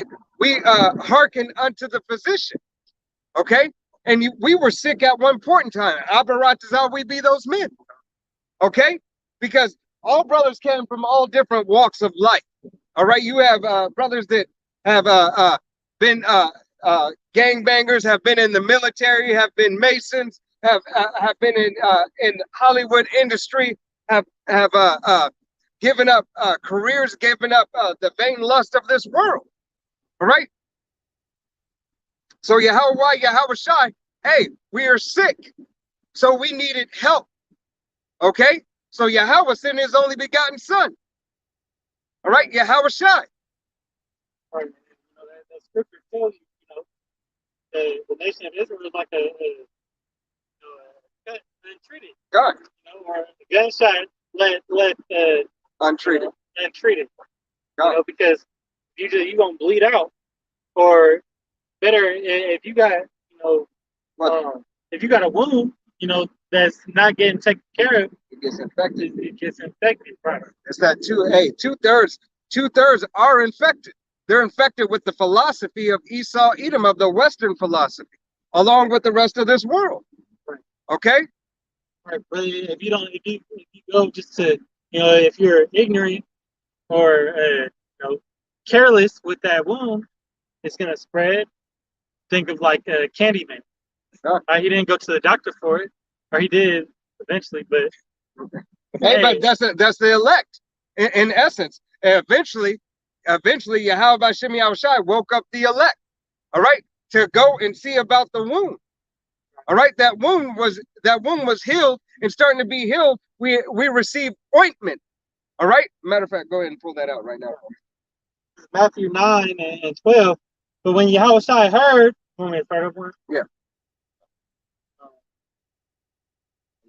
hearken unto the physician. Okay. And we were sick at one point in time. Abaratazal, we be those men. Okay. Because all brothers came from all different walks of life. All right, you have brothers that have been gangbangers, have been in the military, have been masons, have been in Hollywood industry, have given up careers, given up the vain lust of this world. All right. So Yahushai, hey, we are sick, so we needed help. Okay, so Yahweh sent His only begotten Son. All right, Yahushai. Right. That scripture tells you, the nation of Israel is like a untreated. God. Or a gunshot Untreated. Untreated. God. Because usually you gonna bleed out, or better if you got if you got a wound, that's not getting taken care of, it gets infected. It gets infected, right? It's that 2/3 are infected. They're infected with the philosophy of Esau, Edom, of the Western philosophy, along with the rest of this world. Right. Okay. Right. But if you go just to, if you're ignorant or careless with that wound, it's gonna spread. Think of like Candyman. He didn't go to the doctor for it, or he did eventually, but but that's the elect in essence. Eventually Yahweh Shem Yahushai woke up the elect, all right, to go and see about the wound. All right, that wound was healed, and starting to be healed, we received ointment. All right, matter of fact, go ahead and pull that out right now. Matthew 9 and 12. But when Yahushai heard, want me to start over? Yeah.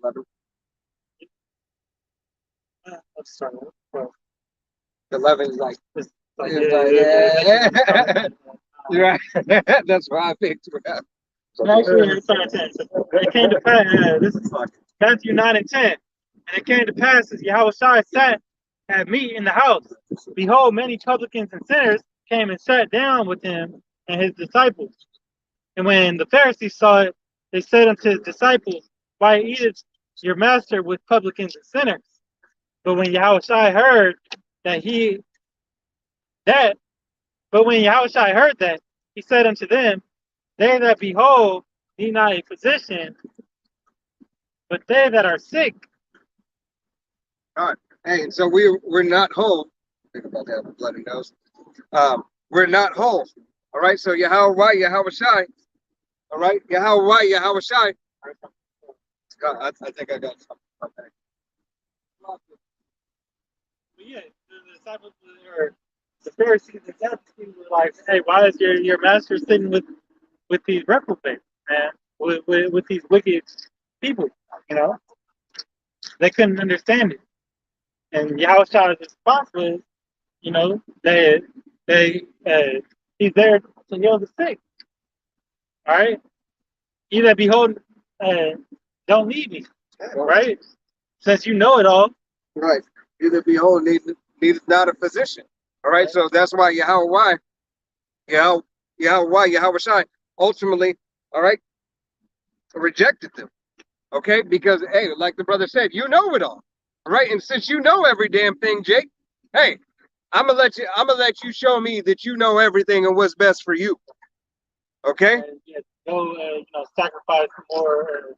11. Let's start over. 11 is like, yeah. You're right. That's why I picked it up. Actually, sorry, 10. It came to pass. This is Matthew 9 and 10. And it came to pass as Yahushua sat at meat in the house. Behold, many publicans and sinners came and sat down with him and his disciples. And when the Pharisees saw it, they said unto his disciples, why eateth your master with publicans and sinners? But when Yahushua heard that, he said unto them, they that be whole need not a physician, but they that are sick. All right. Hey, and so we're not whole. Think about that, bloody nose. We're not whole. All right. So Yahushai. All right. Yahushai. I think I got something. Okay. But yeah, the disciples or the Pharisees and Sadducees were like, hey, why is your master sitting with these reprobates, man? With these wicked people, They couldn't understand it. And Yahushua's response was, he's there to heal the sick. All right? He that behold, don't need me. Right? Since you know it all. Right. You that behold needs not a physician. All right. So that's why Yahweh Shai, ultimately, all right, rejected them. Okay, because hey, like the brother said, you know it all. All right, and since you know every damn thing, Jake, hey, I'm gonna let you show me that you know everything and what's best for you. Okay? Yeah, go, sacrifice more,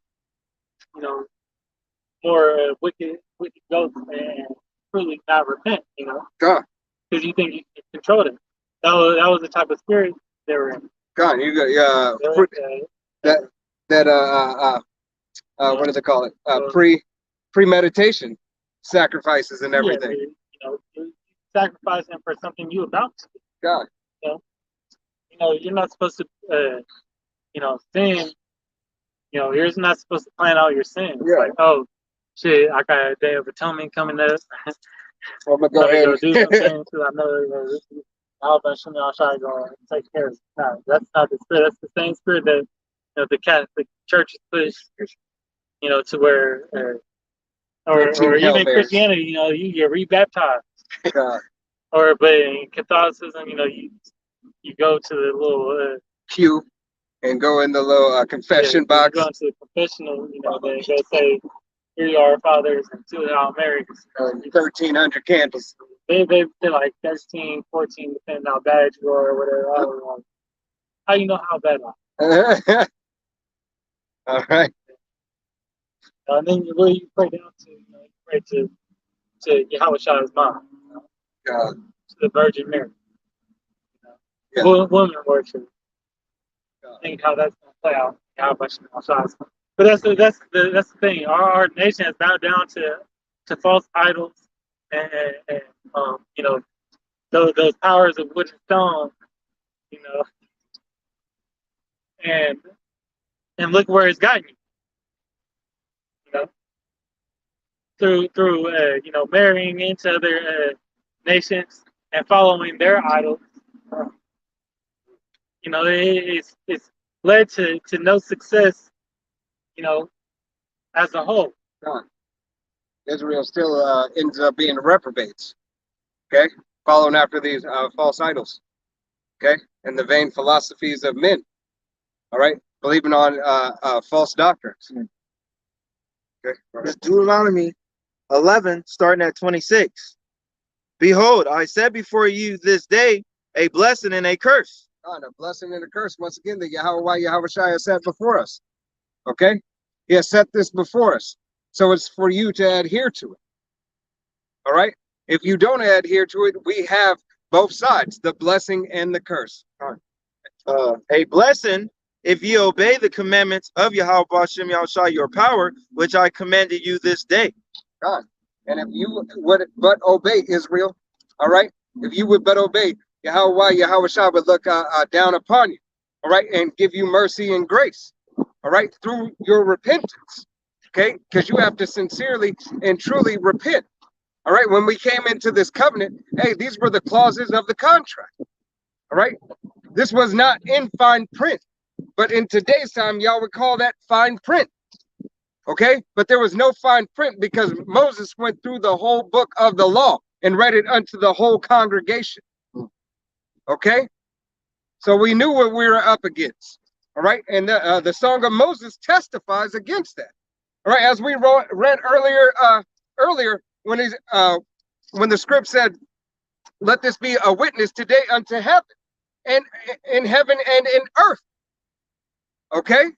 more wicked goats and truly not repent, God, because you think you can control them. That was the type of spirit they were in. God, you got that what do they call it? Premeditation sacrifices and everything. You sacrifice them for something you about to do. God, You're not supposed to, sin. You're not supposed to plan out your sins. Yeah. Like, oh, shit, I got a day of atonement coming up. I'm gonna go Let me ahead. go do something because I know this is I'll try to go and take care of it. No, that's not the spirit. That's the same spirit that the Catholic Church push, to where, or even Christianity, you get rebaptized. God. But in Catholicism, you go to the little pew and go in the little confession box. You go into the confessional, they say, "Here you are, fathers, and 2 Hail Marys." 1,300 candles. They're like 13, 14, depending how bad you are or whatever. How you know how bad I am? All right. And then you pray down to, you pray to Yahweh Shai's mom, God. to the Virgin Mary. Yeah. Woman worship. Think how that's gonna play out. Yahweh Shai's mom. But that's the thing. Our nation has bowed down to false idols and those powers of wood and stone, and look where it's gotten you. Through marrying into other nations and following their idols. It's led to no success, as a whole. Israel still ends up being reprobates. Okay, following after these false idols. Okay, and the vain philosophies of men. All right, believing on false doctrines. Okay, It's Deuteronomy 11, starting at 26. Behold, I set before you this day a blessing and a curse. God, a blessing and a curse. Once again, the Yahweh Shai has set before us. Okay, He has set this before us, so it's for you to adhere to it. All right. If you don't adhere to it, we have both sides, the blessing and the curse. A blessing if you obey the commandments of Yahweh Hashem Yahushua, your power, which I commanded you this day. God. And if you would but obey Israel, all right, if you would but obey, Yahweh Shai would look down upon you, all right, and give you mercy and grace, all right, through your repentance, okay, because you have to sincerely and truly repent. All right, when we came into this covenant, hey, these were the clauses of the contract. All right, this was not in fine print, but in today's time, y'all would call that fine print. Okay, but there was no fine print because Moses went through the whole book of the law and read it unto the whole congregation. Okay, so we knew what we were up against. All right, and the Song of Moses testifies against that. All right, as we read earlier. When the script said, "Let this be a witness today unto heaven, and in heaven and in earth." Okay,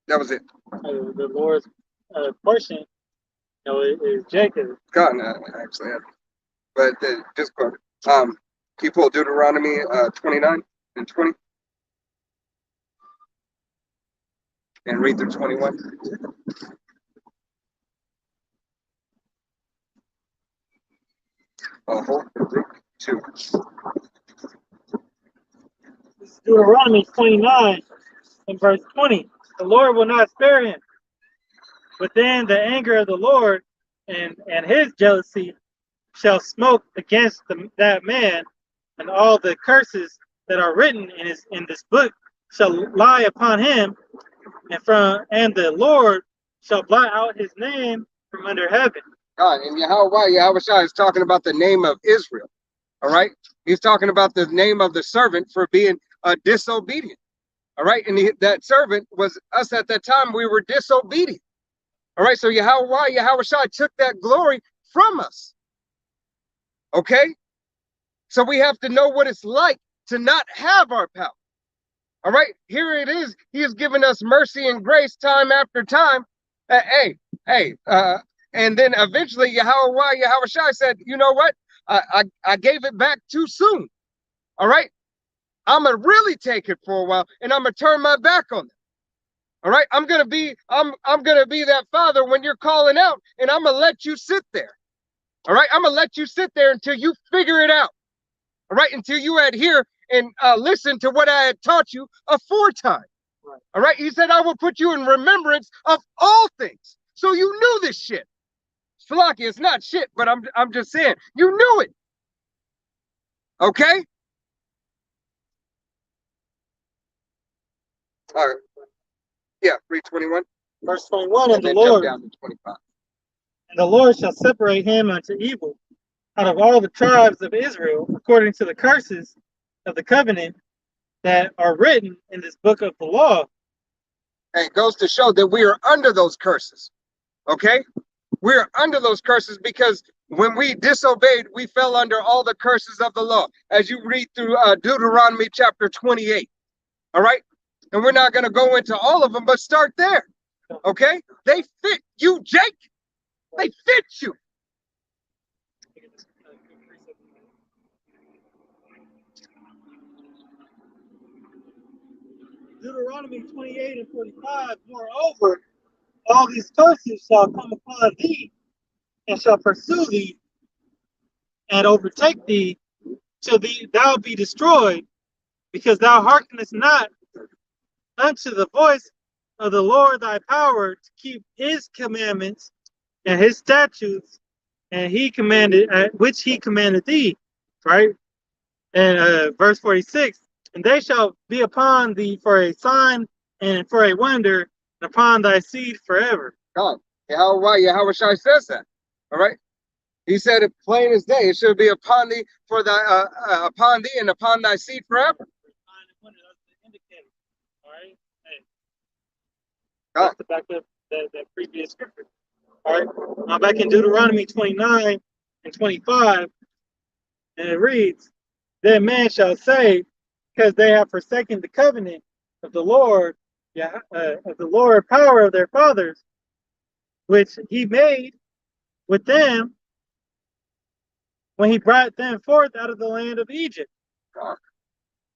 that was it. The Lord's portion, is Jacob. God, no, I actually have, but just quote. Can you pull Deuteronomy 29 and 20, and read through 21. Two. Deuteronomy 29 and verse 20. The Lord will not spare him. But then the anger of the Lord and his jealousy shall smoke against that man, and all the curses that are written in this book shall lie upon him, and the Lord shall blot out his name from under heaven. God, and Yahweh Shai is talking about the name of Israel. All right, He's talking about the name of the servant for being disobedient. All right. And that servant was us at that time. We were disobedient. All right. So Yahweh Shai took that glory from us. Okay. So we have to know what it's like to not have our power. All right. Here it is. He has given us mercy and grace time after time. And then eventually Yahweh Shai said, you know what? I gave it back too soon. All right. I'm gonna really take it for a while, and I'm gonna turn my back on it. All right. I'm gonna be that father when you're calling out, and I'm gonna let you sit there. All right. I'm gonna let you sit there until you figure it out. All right. Until you adhere and listen to what I had taught you aforetime. Right. All right. He said, I will put you in remembrance of all things. So you knew this shit. Slocky, it's not shit, but I'm just saying, you knew it. Okay? All right. Yeah, read 21. Verse 21, and the then Lord, jump down to 25. and the Lord shall separate him unto evil out of all the tribes of Israel, according to the curses of the covenant that are written in this book of the law. And it goes to show that we are under those curses. Okay? We are under those curses because when we disobeyed, we fell under all the curses of the law. As you read through Deuteronomy chapter 28. All right? And we're not going to go into all of them, but start there. Okay? They fit you, Jake. They fit you. Deuteronomy 28 and 45, moreover, all these curses shall come upon thee, and shall pursue thee, and overtake thee, till thou be destroyed, because thou hearkenest not unto the voice of the Lord thy power to keep his commandments and his statutes, and which he commanded thee. Right? And verse 46, and they shall be upon thee for a sign and for a wonder, and upon thy seed forever. God, Yahweh Shai says that. All right. He said it plain as day. It should be upon thee upon thee and upon thy seed forever. All right. Hey. That's to back up that previous scripture. All right. Now back in Deuteronomy 29 and 25, and it reads, "Then man shall say, because they have forsaken the covenant of the Lord, of the Lord power of their fathers, which he made with them when he brought them forth out of the land of Egypt." All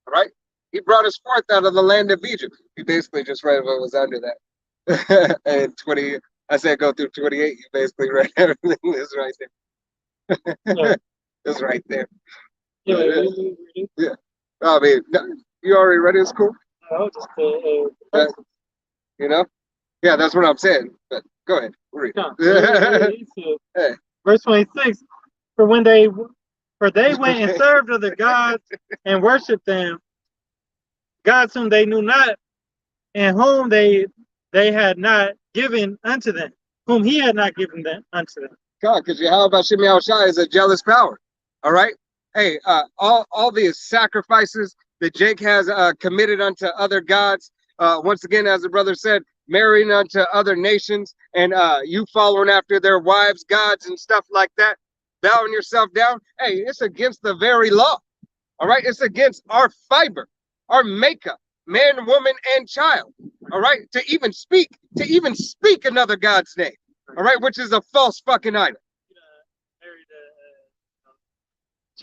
right. He brought us forth out of the land of Egypt. We basically just read what was under that. And 20, I said go through 28. You basically read everything that's right there. Yeah. It's right there. Yeah. I mean, you already read it. It's cool. No, just you know? Yeah, that's what I'm saying. But go ahead. Read. Hey. Verse 26. For they went and served other gods and worshipped them, gods whom they knew not, and whom they had not given unto them, whom he had not given them unto them. God, because Yahweh Shai Shai is a jealous power. All right. Hey, all these sacrifices that Jake has committed unto other gods. Once again, as the brother said, marrying unto other nations and you following after their wives, gods, and stuff like that, bowing yourself down. Hey, it's against the very law. All right. It's against our fiber, our makeup, man, woman, and child. All right. To even speak another God's name. All right. Which is a false fucking idol. Married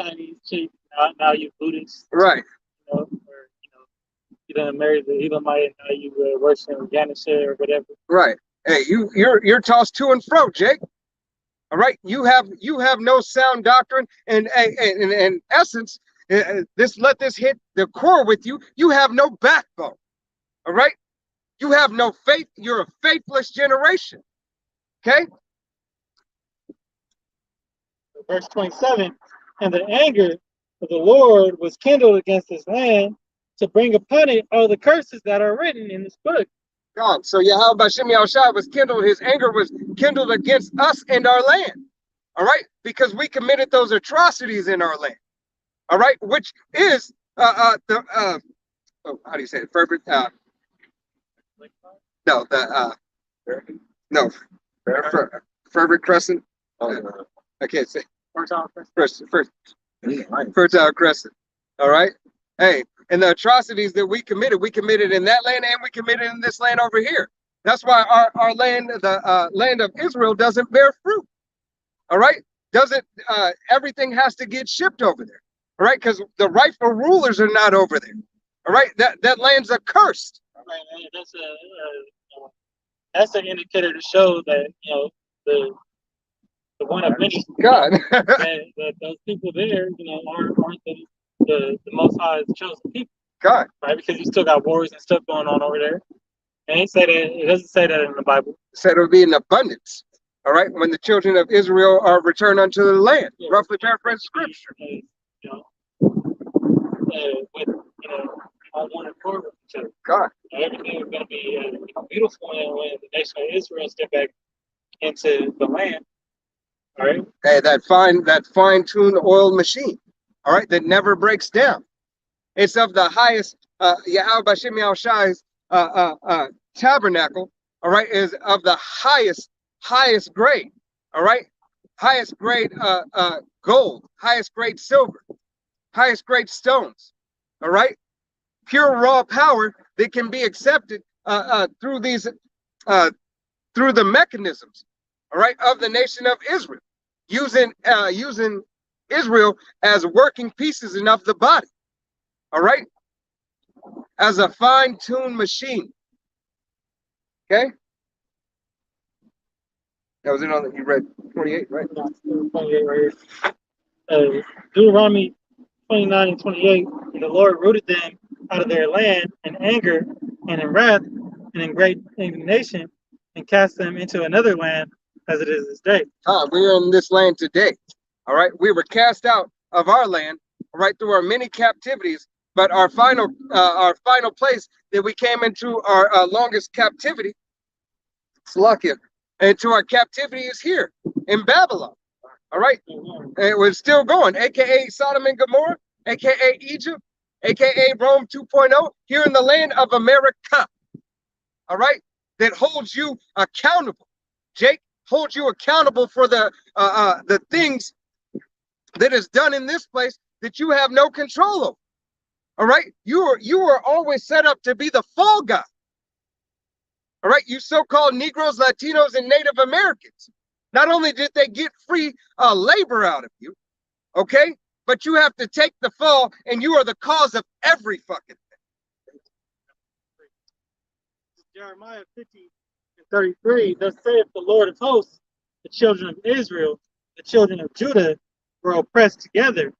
a Chinese chick, now you Buddhist. Right. Or, you done married the Elamite and now you worship Ganesha or whatever. Right. Hey, you're tossed to and fro, Jake. All right. You have no sound doctrine, and in essence, let this hit the core with you. You have no backbone. All right. You have no faith. You're a faithless generation. Okay. Verse 27. And the anger of the Lord was kindled against this land to bring upon it all the curses that are written in this book. God, so Yahweh Shai was kindled, his anger was kindled against us and our land. All right, because we committed those atrocities in our land. all right, which is the oh, how do you say it? Fervent no, the no, fervent crescent. I can't say fertile crescent. All right. Hey, and the atrocities that we committed in that land, and we committed in this land over here. That's why our land, the land of Israel, doesn't bear fruit. All right. Doesn't everything has to get shipped over there. All right, because the rightful rulers are not over there. All right, that land's accursed. Right, that's an indicator to show that the one of many God. that those people there aren't the Most High's chosen people. God. Right, because you still got wars and stuff going on over there. And it doesn't say that in the Bible. It said it would be in abundance. All right, when the children of Israel are returned unto the land. Yeah, roughly paraphrase scripture. With on one accord with each other. God. Everything is going to be beautiful when the nation of Israel step back into the land. All right. Hey, that fine-tuned oiled machine. All right, that never breaks down. It's of the highest. Yahweh Bashim Yahushai's tabernacle. All right, is of the highest grade. All right, highest grade gold, highest grade silver, highest grade stones. All right, pure raw power that can be accepted through these through the mechanisms, all right, of the nation of Israel, using Israel as working pieces and of the body, all right, as a fine-tuned machine. Okay, that was it on that you read 28, right? 28 right here. Deuteronomy 29 and 28, and the Lord rooted them out of their land in anger and in wrath and in great indignation, and cast them into another land as it is this day. We are in this land today. All right, we were cast out of our land, right, through our many captivities, but our final place that we came into our longest captivity, Slakia, and to our captivity is here in Babylon. All right, and we're still going, aka Sodom and Gomorrah, aka Egypt, aka Rome 2.0, here in the land of America. All right, that holds you accountable. Jake holds you accountable for the things that is done in this place that you have no control over. All right, you are always set up to be the fall guy. All right, you so-called Negroes, Latinos, and Native Americans. Not only did they get free labor out of you, okay, but you have to take the fall, and you are the cause of every fucking thing. Jeremiah 50 and 33, thus saith the Lord of hosts, the children of Israel, the children of Judah were oppressed together,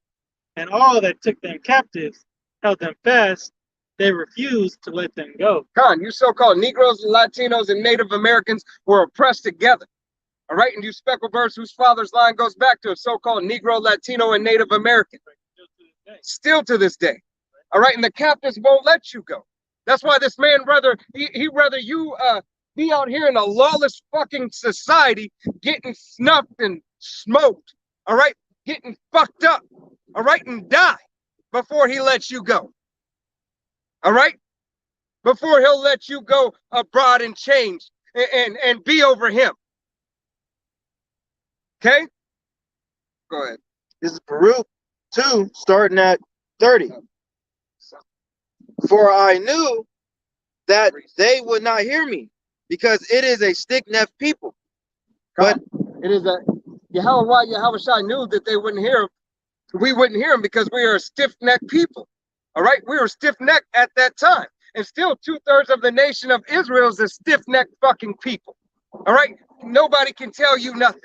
and all that took them captives held them fast. They refused to let them go. Con, you so-called Negroes, Latinos, and Native Americans were oppressed together. All right, and you speckled birds whose father's line goes back to a so-called Negro, Latino, and Native American. Still to this day. All right, and the captives won't let you go. That's why this man rather you be out here in a lawless fucking society, getting snuffed and smoked. All right, getting fucked up. All right, and die before he lets you go. All right, before he'll let you go abroad and change and be over him. Okay, go ahead. This is Baruch 2, starting at 30. For I knew that they would not hear me, because it is a stiff-necked people. But it is a Yahweh Shai knew that they wouldn't hear him. We wouldn't hear him because we are a stiff-necked people. All right, we were stiff-necked at that time, and still 2/3 of the nation of Israel is a stiff-necked fucking people. All right, nobody can tell you nothing.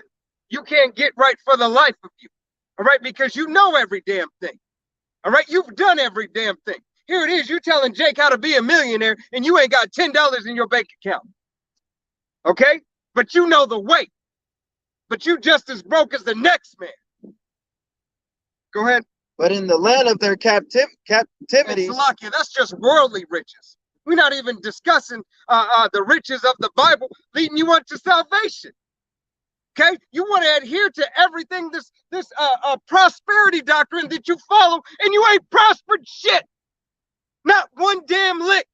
You can't get right for the life of you. All right, because you know every damn thing. All right, you've done every damn thing. Here it is, you telling Jake how to be a millionaire, and you ain't got $10 in your bank account. Okay, but you know the way. But you just as broke as the next man. Go ahead. But in the land of their captivity, Salakia, that's just worldly riches. We're not even discussing the riches of the Bible leading you unto salvation. Okay, you want to adhere to everything this prosperity doctrine that you follow, and you ain't prospered shit. Not one damn lick.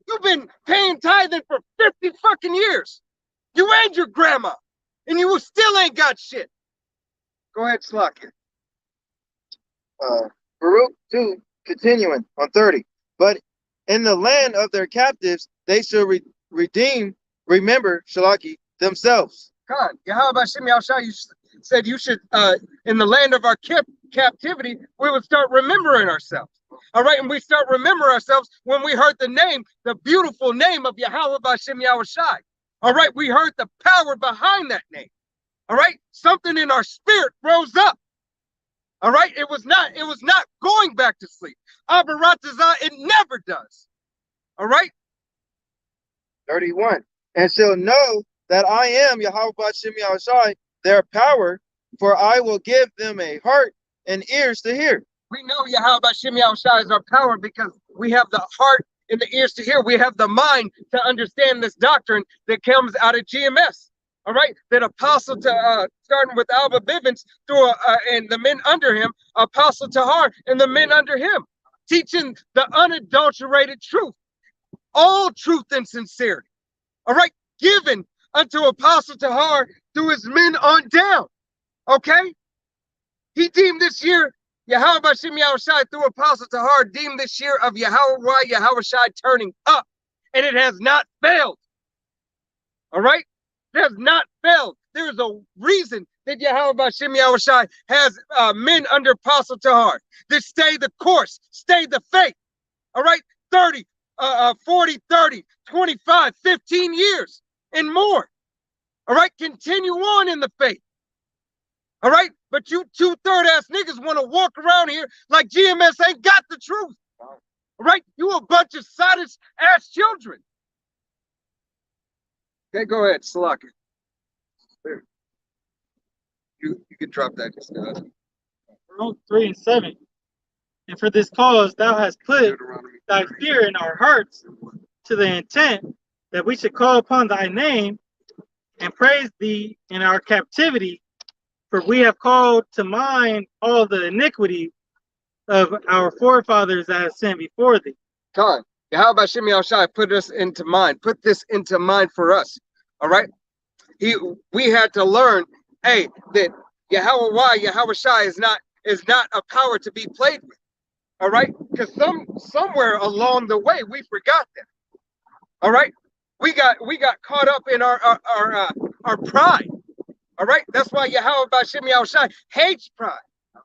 You've been paying tithing for 50 fucking years. You and your grandma, and you still ain't got shit. Go ahead, Slakia. Baruch 2, continuing on 30. But in the land of their captives, they shall remember, Shalaki, themselves. God, Yahweh Hashem Yahushua, you said you should, in the land of our captivity, we would start remembering ourselves. All right, and we start remembering ourselves when we heard the name, the beautiful name of Yahweh Hashem Yahushua. All right, we heard the power behind that name. All right, something in our spirit rose up. All right, it was not going back to sleep. Abaratazah, it never does. All right. 31. And shall know that I am Yahweh Hashem Yahushua, their power, for I will give them a heart and ears to hear. We know Yahweh Hashem Yahushua is our power because we have the heart and the ears to hear. We have the mind to understand this doctrine that comes out of GMS. All right, that apostle to starting with Alba Bivens through and the men under him, Apostle Tahar and the men under him, teaching the unadulterated truth, all truth and sincerity. All right, given unto Apostle Tahar through his men on down. Okay, he deemed this year Yahweh Hashem Yahushua through Apostle Tahar deemed this year of Yahweh Shai turning up, and it has not failed. All right. It has not failed. There is a reason that Yahweh Hashem Yahushua has men under Apostle Tahar that stay the course, stay the faith. All right, 30, 40, 30, 25, 15 years and more. All right, continue on in the faith. All right, but you two-third ass niggas want to walk around here like GMS ain't got the truth. All right, you a bunch of sadish ass children. Okay, go ahead, Slacker. You can drop that. Baruch 3 and 7. And for this cause thou hast put thy fear in our hearts, to the intent that we should call upon thy name and praise thee in our captivity. For we have called to mind all the iniquity of our forefathers that have sinned before thee. Con, Yahweh Hashem Yahushua put this into mind for us. All right, we had to learn, hey, that Yahweh Shai is not a power to be played with. All right, because somewhere along the way we forgot that. All right, we got caught up in our pride. All right, that's why Yahweh Hashem Yahushua hates pride.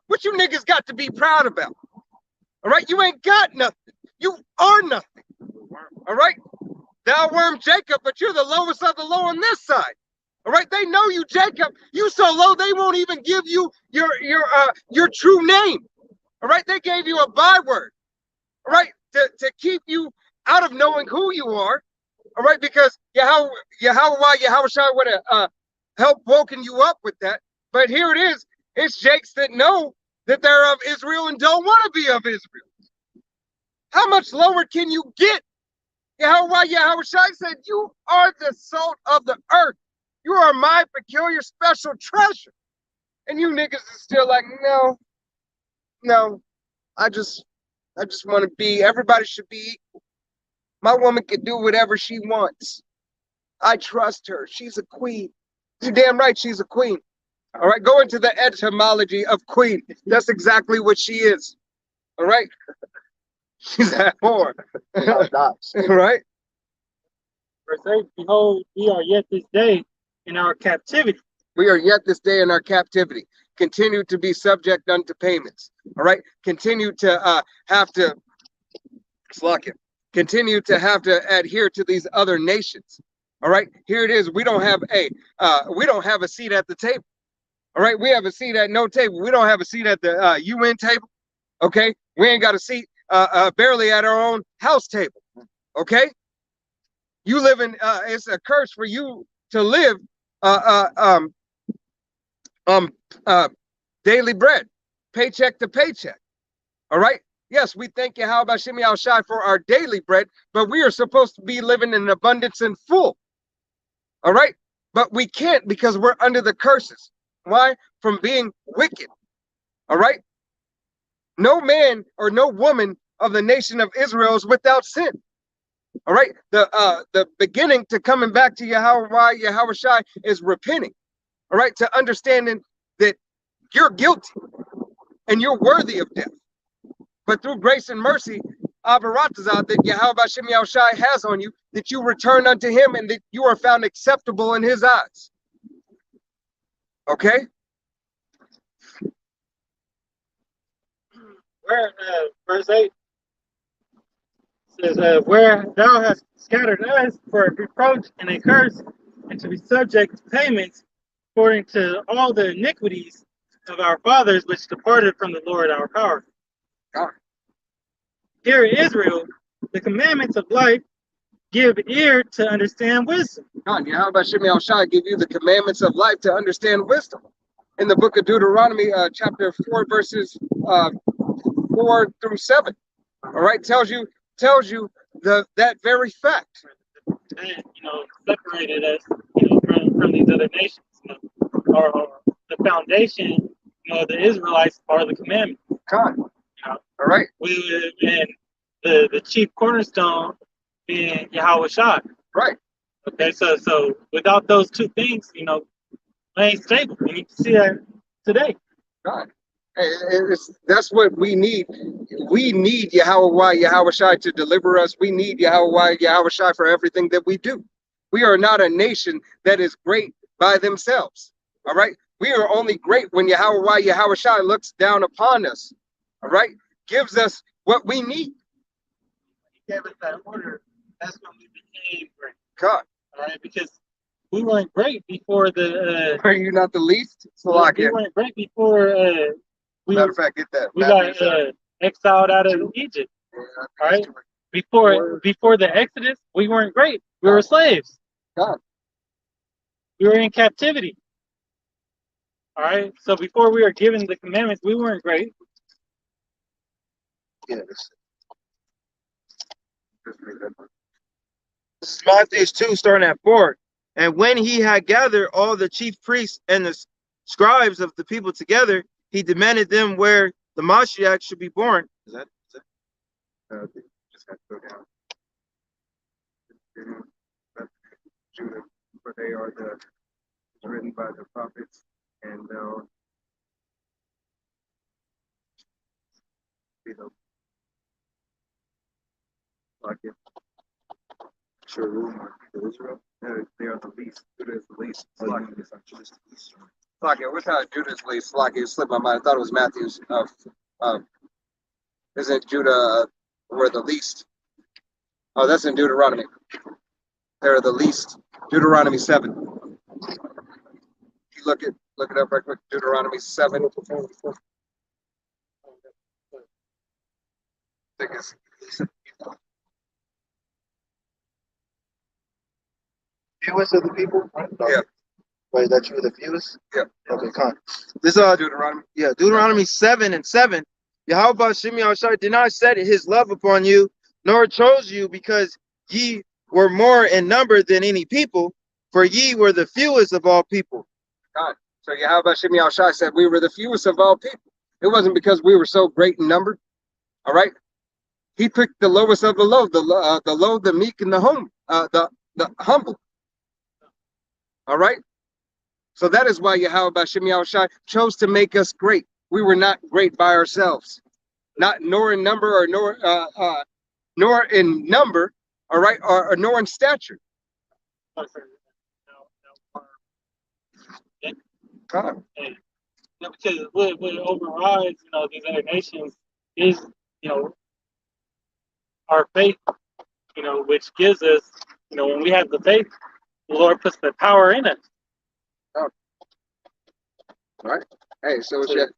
What you niggas got to be proud about? All right, you ain't got nothing. You are nothing. All right. Thou worm Jacob, but you're the lowest of the low on this side. All right, they know you, Jacob. You so low they won't even give you your true name. All right, they gave you a byword. All right, to keep you out of knowing who you are. All right, because Yahweh Shai would have helped woken you up with that. But here it is. It's Jakes that know that they're of Israel and don't want to be of Israel. How much lower can you get? Yahweh Shai said, you are the salt of the earth. You are my peculiar special treasure. And you niggas are still like, no, I just want to be, everybody should be equal. My woman can do whatever she wants. I trust her. She's a queen. You're damn right she's a queen. All right, go into the etymology of queen. That's exactly what she is. All right? She's at whore. Right? Verse 8, behold, we are yet this day in our captivity. We are yet this day in our captivity. Continue to be subject unto payments. All right? Continue to have to continue to have to adhere to these other nations. All right? Here it is. We don't have a seat at the table. All right? We have a seat at no table. We don't have a seat at the UN table. Okay? We ain't got a seat barely at our own house table. Okay? You live in it's a curse for you to live daily bread, paycheck to paycheck. All right? Yes, we thank you, how about Hashem Yahushua for our daily bread, but we are supposed to be living in abundance and full. All right? But we can't because we're under the curses. Why? From being wicked. All right? No man or no woman of the nation of Israel is without sin. All right? The beginning to coming back to Yahweh Shai is repenting. All right? To understanding that you're guilty and you're worthy of death. But through grace and mercy, Abaratazah, that Yahweh Shem Shai has on you, that you return unto him and that you are found acceptable in his eyes. Okay? Where verse 8 says, where thou hast scattered us for a reproach and a curse, and to be subject to payments according to all the iniquities of our fathers which departed from the Lord our power. God. Hear Israel, the commandments of life, give ear to understand wisdom. God, Yahweh Shem Shai give you the commandments of life to understand wisdom. In the book of Deuteronomy, chapter 4, verses 4 through 7. All right, tells you that very fact. And, separated us, from these other nations. Or the foundation, the Israelites are the commandments. God. All right. We and the chief cornerstone being Yahweh Shai. Right. Okay, so without those two things, we ain't stable. We need to see that today. God. That's what we need. We need Yahweh Shai to deliver us. We need Yahweh Shai for everything that we do. We are not a nation that is great by themselves. All right. We are only great when Yahweh Shai looks down upon us. All right. Gives us what we need. He gave us that order. That's when we became great. God. All right, because we weren't great before the. Are you not the least? We weren't great before. Matter of fact, get that. We got exiled out of Egypt. All right. Before the Exodus, we weren't great. We were slaves. God. We were in captivity. All right. So before we were given the commandments, we weren't great. Yes. This is Matthew 2, starting at 4. And when he had gathered all the chief priests and the scribes of the people together, he demanded them where the Mashiach should be born. Is that? Just have to go down. Judah, for they are written by the prophets, and they'll be the like it. Sure, Israel. They are the least. Judah is the least. Slakia, what's how Judah's least? Slakia, it slipped my mind. I thought it was Matthew's. Isn't Judah were the least? Oh, that's in Deuteronomy. They're the least. Deuteronomy 7. You look it up right quick. Deuteronomy 7. Fewest of the people? Right? Yeah. Wait, that you were the fewest? Yeah. Okay, con. This Deuteronomy. Yeah, Deuteronomy 7 and 7. Yahweh Shem Shai did not set his love upon you, nor chose you, because ye were more in number than any people, for ye were the fewest of all people. God. So Yahweh Shem Shai said we were the fewest of all people. It wasn't because we were so great in number. All right. He picked the lowest of the low, the low, the meek, and the the humble. All right. So that is why Yahweh Shem Shai chose to make us great. We were not great by ourselves, nor in number or nor in number, all right, or nor in stature. Because what overrides, these other nations is, our faith, which gives us, when we have the faith, the Lord puts the power in us. Oh. All right. Hey, so to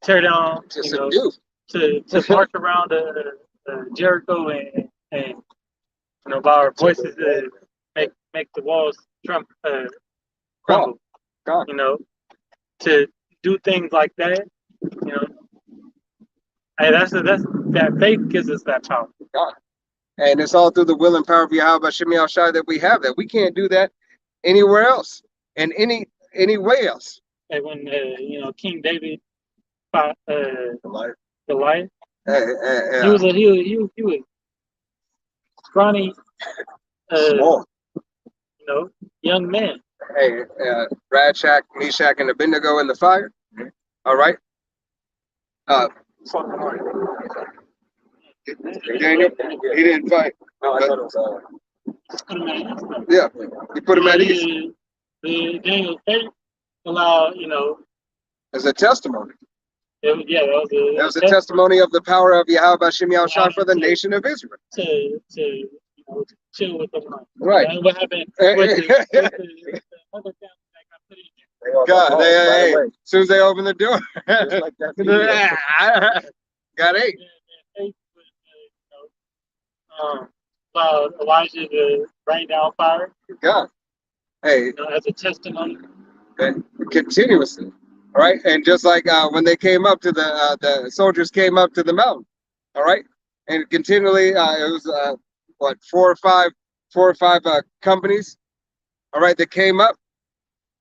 tear down, to subdue, to march around Jericho and by our voices make the walls crumble. God. To do things like that, hey, that faith gives us that power. God. And it's all through the will and power of Yahweh Shem Shai that we have that. We can't do that anywhere else and any way else. Like when King David fought Goliath. Goliath. Uh, He was a scrawny, Small. young man. Radshak, Meshach, and Abednego in the fire. All right. Daniel, he didn't fight. No, I But- thought it was Put him at ease. Yeah, he put him at ease Daniel's faith allowed, as a testimony. that was That was a testimony of the power of Yahweh Shem Shai for the nation of Israel. to chill with them. Right. And what happened with the other family that got put in there? They all God, got hey, lost right hey, away. as soon as they open the door, Just like that video. got eight. Their faith was, allowed Elijah to rain down fire, God, hey, as a testimony. continuously, all right. And just like when they came up to the soldiers came up to the mountain, all right, and continually it was what four or five companies, all right, that came up,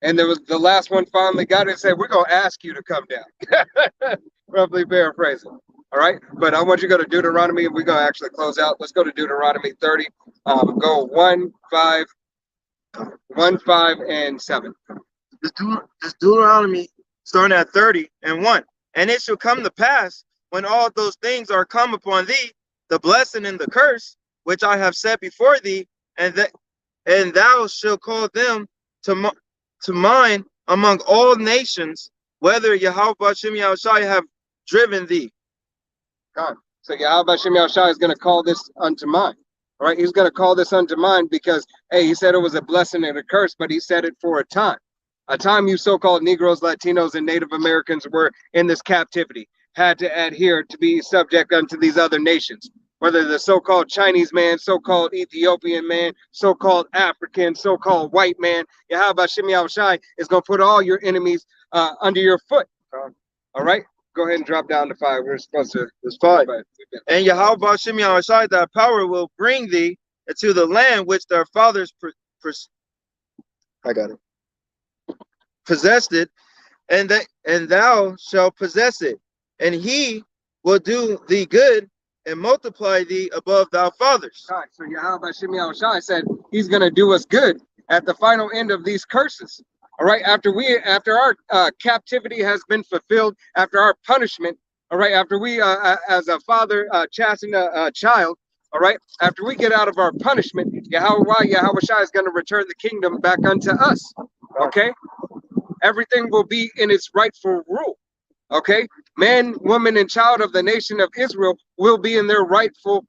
and there was the last one finally got it and said, "We're gonna ask you to come down." Roughly paraphrasing. All right, but I want you to go to Deuteronomy, and we're gonna actually close out. Let's go to Deuteronomy 30. Go 1, 5, 1, 5, and 7. This Deuteronomy starting at 30 and 1. And it shall come to pass when all those things are come upon thee, the blessing and the curse, which I have set before thee, and thou shalt call them to mind among all nations, whether Yahweh Shem Yahushai have driven thee. God. So Yahweh Shem Shai is going to call this unto mind. All right, he's going to call this unto mind because, hey, he said it was a blessing and a curse, but he said it for a time. A time you so-called Negroes, Latinos, and Native Americans were in this captivity, had to adhere to be subject unto these other nations. Whether the so-called Chinese man, so-called Ethiopian man, so-called African, so-called white man, Yahweh Shem Shai is going to put all your enemies under your foot. All right? Go ahead and drop down to 5. We're supposed to. It's 5. But And Yahweh Shem Yahushai, thy power will bring thee into the land which their fathers possessed it, and thou shalt possess it, and he will do thee good and multiply thee above thy fathers. God, so Yahweh Shem Shai said he's going to do us good at the final end of these curses. All right, after our captivity has been fulfilled, after our punishment, all right, after we as a father chasten a child, all right, after we get out of our punishment, Yahweh Shai is going to return the kingdom back unto us. Okay, everything will be in its rightful rule. Okay, man, woman, and child of the nation of Israel will be in their rightful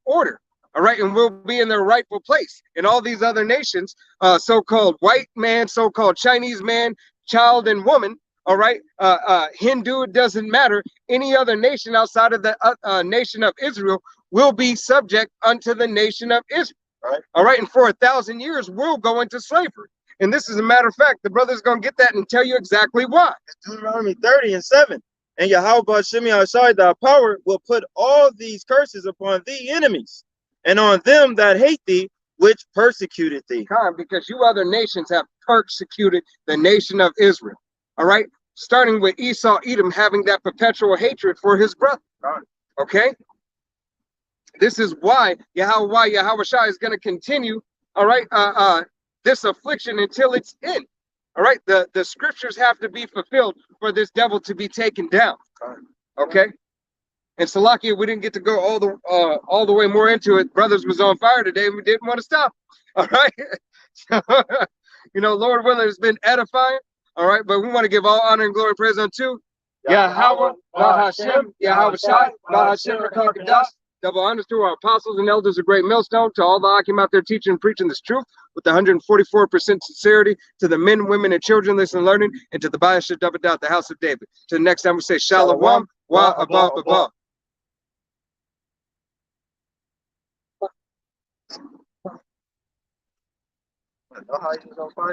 order. All right, and will be in their rightful place. And all these other nations, so-called white man, so-called Chinese man, child and woman, all right, Hindu, it doesn't matter. Any other nation outside of the nation of Israel will be subject unto the nation of Israel. Right. All right, and for 1,000 years, we'll go into slavery. And this is a matter of fact, the brother's going to get that and tell you exactly why. Deuteronomy 30 and 7. And Yahweh Shem Yahushai, thy power will put all these curses upon thee enemies, and on them that hate thee, which persecuted thee. Because you other nations have persecuted the nation of Israel. All right, starting with Esau, Edom having that perpetual hatred for his brother. Okay, this is why Yahweh Shai is going to continue. All right, this affliction until its end. All right, the scriptures have to be fulfilled for this devil to be taken down. Okay. And Salakia, we didn't get to go all the way more into it. Brothers was on fire today. We didn't want to stop. All right. So, Lord willing, it's been edifying. All right. But we want to give all honor and glory and praise unto Yahweh, Bahashem, Yahweh Shai, Bahashem, Rakakadash. Double honors to our apostles and elders of Great Millstone, to all the Akim out there teaching and preaching this truth with 144% sincerity, to the men, women, and children listening and learning, and to the Bayah Shadabadat, the house of David. To the next time we say Shalom, Wa Abba Abba. Know how he was on fire?